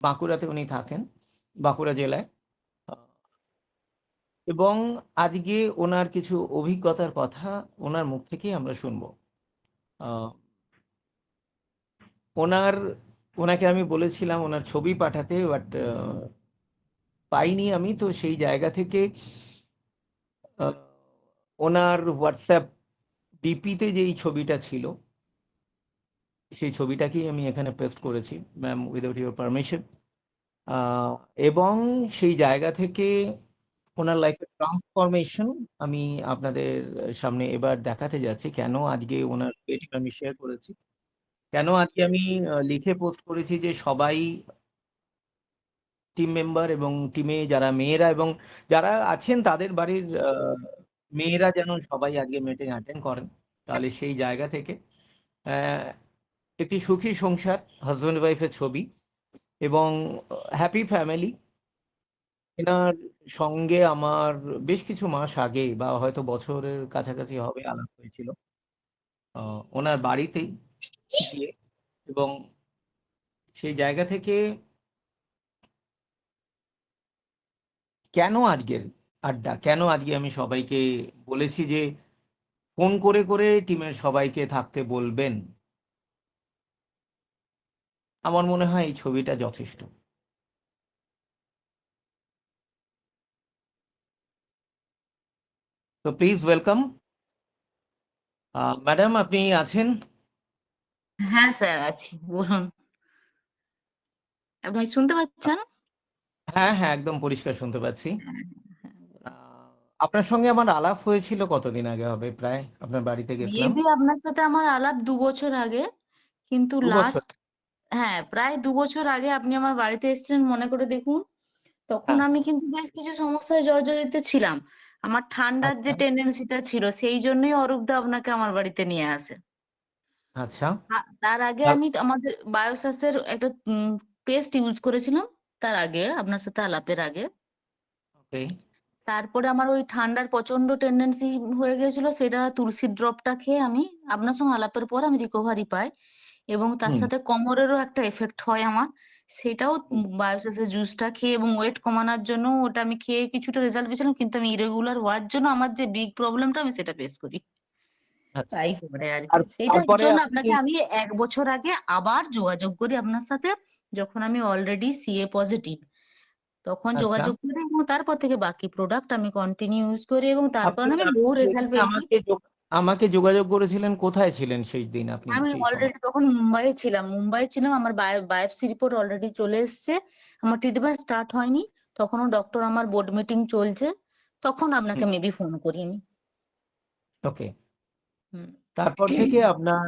বাঁকুড়াতে উনি থাকেন, বাঁকুড়া জেলায়। আ এবং আজকে ওনার কিছু অভিজ্ঞতার কথা ওনার মুখ থেকেই আমরা শুনব। আ ওনার ওনাকে আমি বলেছিলাম ওনার ছবি পাঠাতে, বাট পাইনি আমি। তো সেই জায়গা থেকে আ ওনার WhatsApp ডিপিতে যেই ছবিটা ছিল, সেই ছবিটাকেই আমি এখানে পেস্ট করেছি, ম্যাম উইথআউট ইউর পারমিশন। আ এবং সেই জায়গা থেকে ওনার লাইফের ট্রান্সফরমেশন আমি আপনাদের সামনে এবার দেখাতে যাচ্ছি। কেন আজকে ওনার ক্রিয়েটিভ আমি শেয়ার করেছি। কেন আজকে আমি লিখে পোস্ট করেছি যে সবাই টিম মেম্বার এবং টিমে যারা মেয়েরা এবং যারা আছেন তাদের বাড়ির মেয়েরা যেন সবাই আজকে মিটিং অ্যাটেন্ড করেন। তাহলে সেই জায়গা থেকে অ্যা একটি সুখী সংসার, হাসব্যান্ড ওয়াইফ এর ছবি এবং হ্যাপি ফ্যামিলি। এনার সঙ্গে আমার বেশ কিছু মাস আগে বা হয়তো বছরের কাছাকাছি হবে আলাপ হয়েছিল। আ ওনার বাড়িতেই গিয়ে এবং সেই জায়গা থেকে কেন আজকের আড্ডা? কেন আজকে আমি সবাইকে বলেছি যে ফোন করে টিমের সবাইকে থাকতে বলবেন। আমার মনে হয় এই ছবিটা যথেষ্ট। তো প্লিজ ওয়েলকাম। ম্যাডাম আপনি আছেন? হ্যাঁ, স্যার আছি। বলুন। আপনি শুনতে পাচ্ছেন? হ্যাঁ, হ্যাঁ, একদম পরিষ্কার শুনতে পাচ্ছি। হ্যাঁ, হ্যাঁ। আ আপনার সঙ্গে আমার আলাপ হয়েছিল কতদিন আগে হবে প্রায়? আপনার বাড়িতে গেছিলাম। মেবি আপনার সাথে আমার আলাপ ২ বছর আগে। কিন্তু ২ বছর। লাস্ট হ্যাঁ, প্রায় ২ বছর আগে আপনি আমার বাড়িতে এসেছিলেন মনে করে দেখুন। তখন হ্যাঁ, আমি কিন্তু বেশ কিছু সমস্যায় জর্জরিত ছিলাম। আমার ঠান্ডার যে আচ্ছা, টেনডেন্সি টা ছিল সেই জন্যই অরূপদা আপনাকে আমার বাড়িতে নিয়ে আসে। আচ্ছা। তার আগে আ আমি আমাদের বায়োসাসের একটা পেস্ট ইউজ করেছিলাম। তার আগে আপনার সাথে আলাপের আগে। ওকে। তারপরে আমার ওই ঠান্ডার প্রচন্ড টেনডেন্সি হয়ে গিয়েছিল। সেটা তুলসীর ড্রপটা খেয়ে আমি আপনার সঙ্গে আলাপের পর আমি রিকভারি পাই এবং তার হুম, সাথে কোমরেরও একটা ইফেক্ট হয় আমার। সেটাও হুম, বায়োসেসের জুসটা খেয়ে এবং ওয়েট কমানোর জন্য ওটা আমি খেয়ে কিছুটা রেজাল্ট পেয়েছিলাম। কিন্তু আমি ইরেগুলার হওয়ার জন্য আমার যে বিগ প্রবলেমটা আমি সেটা ফেস করি। আচ্ছা। তাই করে আরকি। আর সেটার তারপরে জন্য আপনি আপনাকে আমি ১ বছর আগে আবার যোগাযোগ করি আপনার সাথে। যখন আমি অলরেডি সিএ পজিটিভ। তখন আচ্ছা। যোগাযোগ করি এবং তারপর থেকে বাকি প্রোডাক্ট আমি কন্টিনিউ ইউজ করি এবং তার আপনি কারণে আমি আপনি বহু রেজাল্ট সেদিন পেয়েছি। আমাকে যোগাযোগ করেছিলেন, কোথায় ছিলেন সেইদিন আপনি আমি সেই সময়? অলরেডি তখন মুম্বাইয়ে ছিলাম। মুম্বাইয়ে ছিলাম। আমার বায়োপসি রিপোর্ট অলরেডি চলে এসছে। আমার ট্রিটমেন্ট স্টার্ট হয়নি। তখনও ডক্টর আমার বোর্ড মিটিং চলছে। তখন আপনাকে হুম, মেবি ফোন করি আমি। ওকে। হুম। তারপর থেকে আপনার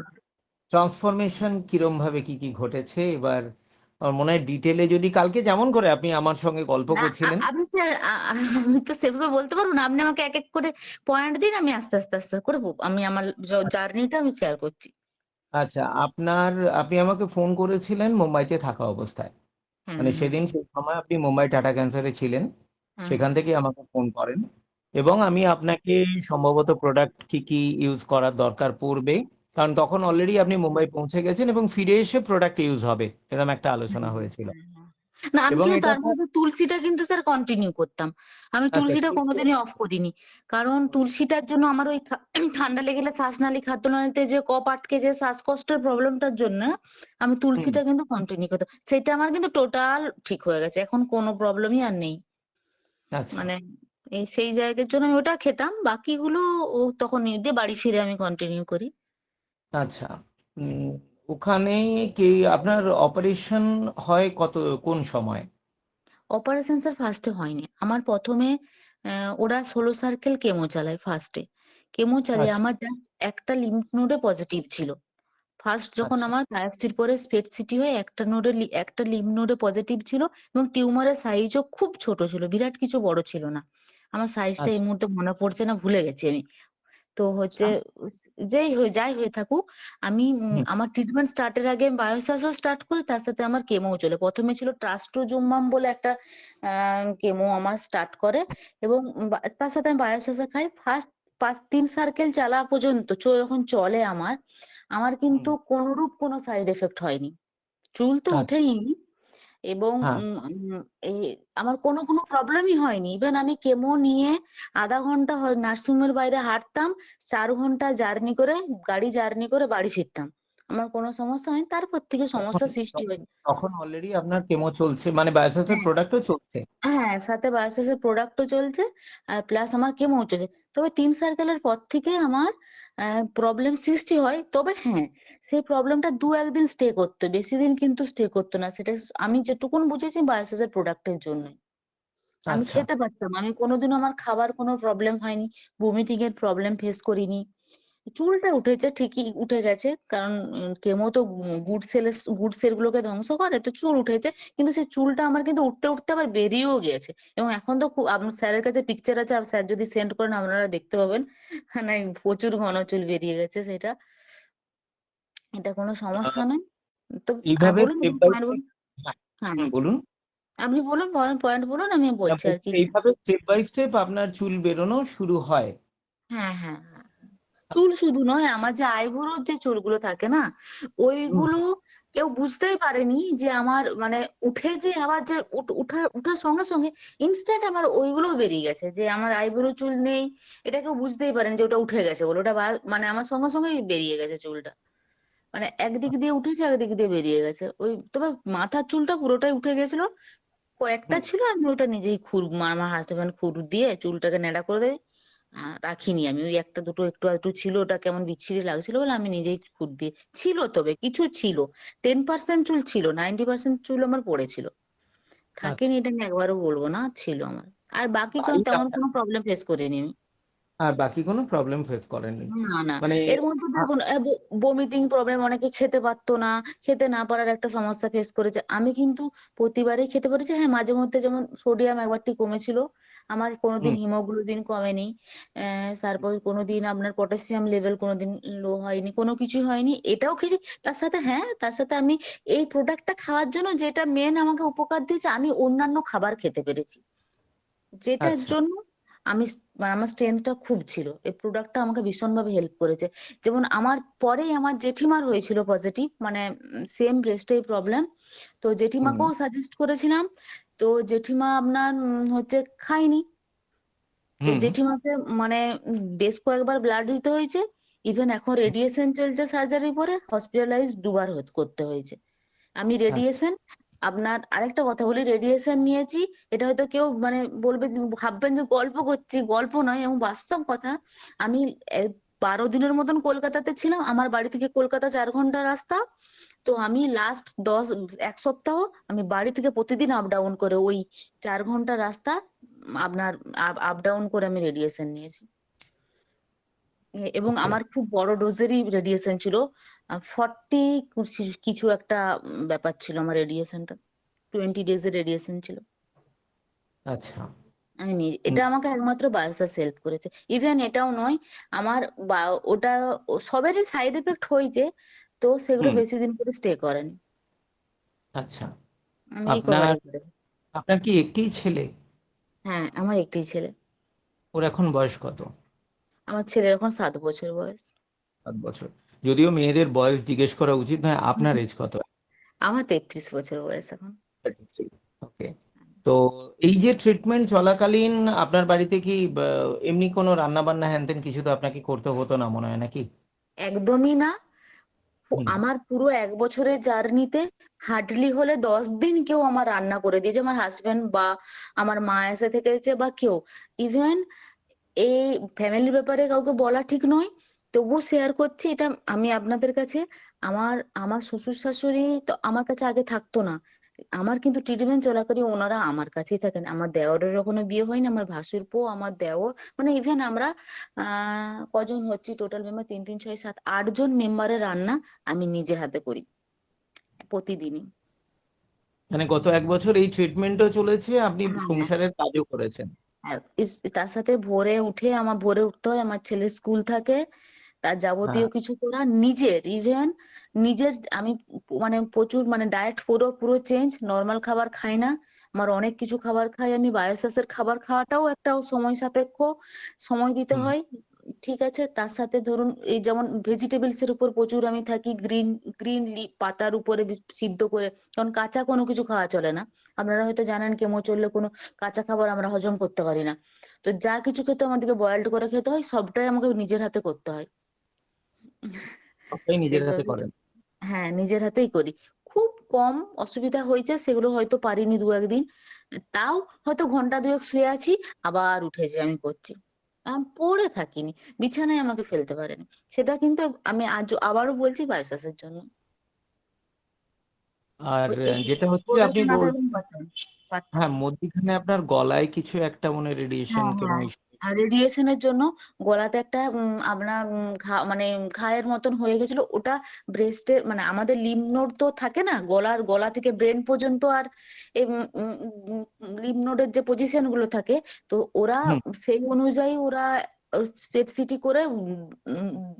ট্রান্সফরমেশন কিরমভাবে কি ঘটেছে? এবার আমার মনে হয় ডিটেইলে যদি কালকে যেমন করে আপনি আমার সঙ্গে গল্প না করছিলেন। আপনি স্যার আমি তো সেভাবে বলতে পারব না। আপনি আমাকে এক করে পয়েন্ট দিন। আমি আস্তে করে আমি আমার জার্নিটা আমি শেয়ার করছি। আচ্ছা, আপনি আমাকে ফোন করেছিলেন মুম্বাইতে থাকা অবস্থায়। হুম, মানে হুম, সেই সময় আপনি মুম্বাই টাটা ক্যান্সারে ছিলেন। হুম, সেখান থেকেই আমাকে ফোন করেন এবং আমি আপনাকে সম্ভবত প্রোডাক্ট কি ইউজ করার দরকার পড়বে। কারণ তখন অলরেডি আপনি মুম্বাই পৌঁছে গেছেন এবং ফিরে এসে প্রোডাক্ট ইউজ হবে। এরকম একটা হুম, আলোচনা হুম, হয়েছিল। হুম, হুম। না আমি এবং কিন্তু এটা তার মধ্যে তুলসীটা কিন্তু স্যার কন্টিনিউ করতাম। আমি আচ্ছা তুলসীটা কিন্তু কোনদিনই অফ করিনি। কারণ তুলসীটার জন্য আমার ওই ঠান্ডা লেগে শ্বাসনালী খাদ্যনালীতে যে কফ আটকে যে শ্বাসকষ্টের প্রবলেমটার জন্য আমি হুম, তুলসীটা কিন্তু কন্টিনিউ করতাম। সেটা আমার কিন্তু টোটাল ঠিক হয়ে গেছে। এখন কোনো প্রবলেমই আর নেই। আচ্ছা, মানে সেই জায়গার জন্য আমি ওটা খেতাম। বাকিগুলো তখন দিয়ে বাড়ি ফিরে আমি কন্টিনিউ করি। আচ্ছা। উম ওখানে কি আপনার অপারেশন হয় কোন সময়? অপারেশন স্যার ফার্স্ট এ হয়নি। আমার ১ম এ ওরা ১৬ সার্কেল কেমো চালায় ফার্স্ট এ। কেমো চালিয়ে আচ্ছা, আমার জাস্ট একটা লিম্ফ নোডে পজিটিভ ছিল। ফার্স্ট যখন আচ্ছা, আমার বায়োপসির পরে স্পেট সিটি হয়ে একটা লিম্ফ নোডে পজিটিভ ছিল এবং টিউমারের সাইজও খুব ছোট ছিল। বিরাট কিছু বড় ছিল না। আমার সাইজটা এই আচ্ছা, মুহূর্তে মনে পড়ছে না, ভুলে গেছি আমি। তো আচ্ছা। হচ্ছে যাই হয়ে থাকুক, আমি হুম, আমার ট্রিটমেন্ট স্টার্ট এর আগে বায়োসাসও স্টার্ট করি, তার সাথে আমার কেমোও চলে। ১ম এ ছিল ট্রাস্টোজুমাব বলে একটা আ কেমো আমার স্টার্ট করে এবং তার সাথে আমি বায়োসাসও খাই। ফার্স্ট ৩ সার্কেল চালায়া পর্যন্ত যখন চলে আমার হুম, কিন্তু কোনরূপ কোনো সাইড ইফেক্ট হয়নি। চুল তো আচ্ছা, উঠেইনি। এবং হ্যাঁ, এই আমার কোনো প্রবলেমই হয়নি। ইভেন আমি কেমো নিয়ে ০.৫ ঘন্টা নার্সিংহোমের বাইরে হাঁটতাম, ৪ ঘন্টা গাড়ি জার্নি করে বাড়ি ফিরতাম। আমার কোনো সমস্যা হয়নি। তারপর থেকে তখন সমস্যা সৃষ্টি তখন হয়। তখন অলরেডি আপনার কেমো চলছে, মানে বায়োসেন্সর হ্যাঁ, প্রোডাক্টও চলছে। হ্যাঁ, সাথে বায়োসেসের প্রোডাক্টও চলছে। আর প্লাস আমার কেমোও চলছে। তবে ৩ সার্কেলের পর থেকে আমার প্রবলেম সৃষ্টি হয়। তবে হ্যাঁ, সেই প্রবলেমটা ২-১ দিন স্টে করত। বেশি দিন কিন্তু স্টে করত না। সেটা আমি যেটুকুন বুঝেছি বায়োসেসের প্রোডাক্টের জন্যই। আমি আচ্ছা। খেতে পারতাম। আমি কোনোদিনও আমার খাবার কোনো প্রবলেম হয়নি। ভমিটিং এর প্রবলেম ফেস করিনি। চুলটা উঠেছে ঠিকই উঠে গেছে। কারণ কেমো তো গুড সেলগুলোকে ধ্বংস করে। তো চুল উঠেছে। কিন্তু সেই চুলটা আমার কিন্তু উঠতে আবার বেরিয়েও গিয়েছে। এবং এখন তো স্যারের কাছে পিকচার আছে। স্যার যদি সেন্ড করেন আপনারা দেখতে পাবেন। মানে প্রচুর ঘন চুল বেরিয়ে গেছে সেটা। এটা কোনো সমস্যা আহ, নয়। তো এইভাবে বলুন স্টেপ এবার বাই পয়েন্ট স্টেপ। বলুন। হ্যাঁ, বলুন। আপনি বলুন পয়েন্ট বলুন আমি না, বলছি বলছি আরকি। এইভাবে স্টেপ বাই স্টেপ আপনার চুল বেরোনো শুরু হয়। হ্যাঁ। চুল শুধু নয়, আমার যে আইবুড়োর যে চুলগুলো থাকে না, হুম, ওইগুলো কেউ বুঝতেই পারেনি যে আমার মানে উঠে যে আবার যে উঠার সঙ্গে ইনস্ট্যান্ট আমার ওইগুলোও বেরিয়ে গেছে। যে আমার আইবুড়ো চুল নেই, এটা কেউ বুঝতেই পারেনি যে ওটা উঠে গেছে বলে। ওটা মানে আমার সঙ্গেই বেরিয়ে গেছে চুলটা। মানে একদিক দিয়ে উঠেছে, একদিক দিয়ে বেরিয়ে গেছে। তবে মাথার চুলটা পুরোটাই উঠে গেছিল। কয়েকটা হুম, ছিল আমি ওটা নিজেই আমার হাসব্যান্ড দিয়ে চুলটাকে ন্যাড়া করে দেয়। রাখিনি আমি। ওই একটা দুটো একটু আধটু ছিল, ওটা কেমন বিচ্ছিরি লাগছিল বলে আমি নিজেই খুদ দিয়ে ছিল, তবে কিছু ছিল। 10% চুল ছিল, 90% চুল আমার পড়েছিল। আচ্ছা। থাকেনি এটা আমি একবারও বলব না, ছিল আমার। আর বাকি বাড়ির তেমন আপনার, কোনো প্রবলেম ফেস করিনি আমি। আর বাকি কোনো প্রবলেম ফেস করেননি? না। মানে এর মধ্যে দেখুন ভমিটিং প্রবলেম, অনেকে খেতে পারতো না। খেতে না পারার একটা সমস্যা ফেস করেছে। আমি কিন্তু প্রতিবারই খেতে পেরেছি। হ্যাঁ, মাঝে মধ্যে যেমন সোডিয়াম একবারটি কমেছিল। আমার কোনোদিন হুম, হিমোগ্লোবিন কমেনি। তারপর কোনোদিন আপনার পটাশিয়াম লেভেল কোনোদিন লো হয়নি। কোনো কিছুই হয়নি। এটাও খেয়েছি। তার সাথে আমি এই প্রোডাক্টটা খাওয়ার জন্য যেটা মেইন আমাকে উপকার দিয়েছে, আমি অন্যান্য খাবার খেতে পেরেছি। যেটার আচ্ছা। জন্য মানে আমার স্ট্রেংথটা খুব ছিল। এই প্রোডাক্টটা আমাকে ভীষণভাবে হেল্প করেছে। যেমন আমার পরেই আমার জেঠিমার হয়েছিল পজিটিভ, মানে সেম ব্রেস্টেই প্রবলেম। তো হুম, জেঠিমাকেও সাজেস্ট করেছিলাম। তো জেঠিমা আপনার হচ্ছে খায়নি। তো হুম, জেঠিমাকে মানে বেশ কয়েকবার ব্লাড দিতে হয়েছে। ইভেন এখন রেডিয়েশন চলছে সার্জারির পরে, হসপিটালাইজড ২ বার করতে হয়েছে। আমি আচ্ছা, রেডিয়েশন আপনার আরেকটা কথা বলি, রেডিয়েশন নিয়েছি। এটা হয়তো কেউ মানে বলবে যে ভাববেন যে গল্প করছি, গল্প নয় এবং বাস্তব কথা। আমি ১২ দিনের মতন কলকাতাতে ছিলাম। আমার বাড়ি থেকে কলকাতা ৪ ঘন্টার রাস্তা। তো আমি লাস্ট ১ সপ্তাহ আমি বাড়ি থেকে প্রতিদিন আপ ডাউন করে ওই ৪ ঘন্টা রাস্তা আপনার আপ ডাউন করে আমি রেডিয়েশন নিয়েছি। এবং ওকে, আমার খুব বড় ডোজেরই রেডিয়েশন ছিল। 40 কিছু একটা ব্যাপার ছিল আমার রেডিয়েশনটা। 20 ডেজ এর রেডিয়েশন ছিল। আচ্ছা। এটা আমাকে একমাত্র বায়োসাস হেল্প করেছে। ইভেন এটাও নয়, আমার বা ওটা সবেরই সাইড ইফেক্ট হয়েছে। তো সেগুলো হুম, বেশি দিন করে স্টে করেনি। আচ্ছা। আমি আপনার রিকভারি করে আপনার কি একটিই ছেলে? হ্যাঁ, আমার একটাই ছেলে। ওর এখন বয়স কত? আমার ছেলের এখন ৭ বছর বয়স। 7 বছর। যদিও মেয়েদের বয়স জিজ্ঞেস করা উচিত নয়, আপনার এজ কত? আমার 33 বছর বয়স এখন। ওকে। তো এই যে ট্রিটমেন্ট চলাকালীন আপনার বাড়িতে কি এমনি কোনো রান্না বান্না হ্যান ত্যান কিছু তো আপনাকে করতে হতো না মনে হয়, নাকি? একদমই না। হুম, আমার পুরো ১ বছরের জার্নিতে হার্ডলি হলে ১০ দিন কেউ আমার রান্না করে দিয়েছে। আমার হাসব্যান্ড বা আমার মা এসে থেকেছে বা কেউ। ইভেন এই ফ্যামিলির ব্যাপারে কাউকে বলা ঠিক নয়। তবুও শেয়ার করছি এটা আমি আপনাদের কাছে। আমার আমার শ্বশুর-শাশুড়ি তো আমার কাছে আগে থাকতো না। আমার কিন্তু ট্রিটমেন্ট চলাকালীন ওনারা আমার কাছেই থাকেন। আমার দেওরের এখনো বিয়ে হয়নি। আমার ভাসুরপো, আমার দেওর, মানে ইভেন আমরা আ কজন হচ্ছি টোটাল মেম্বার ৩, ৩, ৬, ৭, ৮ জন মেম্বারের রান্না আমি নিজে হাতে করি প্রতিদিনই। মানে গত 1 বছর এই ট্রিটমেন্টও চলেছে, আপনি হ্যাঁ। সংসারের কাজও করেছেন। তার সাথে ভোরে উঠতে হয়। আমার ছেলের স্কুল থাকে। তার যাবতীয় হ্যাঁ, কিছু করা নিজের, ইভেন নিজের আমি মানে প্রচুর মানে ডায়েট পুরো চেঞ্জ। নরমাল খাবার খাই না। আমার অনেক কিছু খাবার খাই আমি। বায়োসাস এর খাবার খাওয়াটাও একটা সময় সাপেক্ষ। সময় দিতে হুম, হয়। ঠিক আছে, তার সাথে ধরুন এই যেমন ভেজিটেবলস এর উপর প্রচুর আমি থাকি, গ্রিন গ্রিন পাতার উপরে সিদ্ধ করে, কারণ কাঁচা কোনো কিছু খাওয়া চলে না। আপনারা হয়তো জানেন কেমো চললে কোনো কাঁচা খাবার আমরা হজম করতে পারি না। তো যা কিছু খেতে আমাদেরকে বয়েলড করে খেতে হয়, সবটাই আমাকে নিজের হাতে করতে হয়। সবটাই নিজের হাতে সেইভাবে করেন? হ্যাঁ, নিজের হাতেই করি। খুব কম অসুবিধা হয়েছে, সেগুলো হয়তো পারিনি ২-১ দিন। তাও হয়তো ঘন্টা ২-১ শুয়ে আছি, আবার উঠেছি আমি করছি। পড়ে থাকিনি। বিছানায় আমাকে ফেলতে পারেনি। সেটা কিন্তু আমি আবারও বলছি বায়োসাসের জন্য। আর এই যেটা হচ্ছে যে আপনি প্রোডাক্টটা না থাকলে বলছেন, পারতাম পারতাম হ্যাঁ, মধ্যিখানে আপনার গলায় কিছু একটা মনে রেডিয়েশন হ্যাঁ, কেমন হ্যাঁ। issue। আর রেডিয়েশন এর জন্য গলাতে একটা আপনার মানে ঘায়ের মতন হয়ে গেছিল। ওটা ব্রেস্টের মানে আমাদের লিম্ফ নোড তো থাকে না? গলা থেকে ব্রেন পর্যন্ত, আর এই লিম্ফ নোডের যে পজিশন গুলো থাকে, তো ওরা হুম। সেই অনুযায়ী ওরা পেট সিটি করে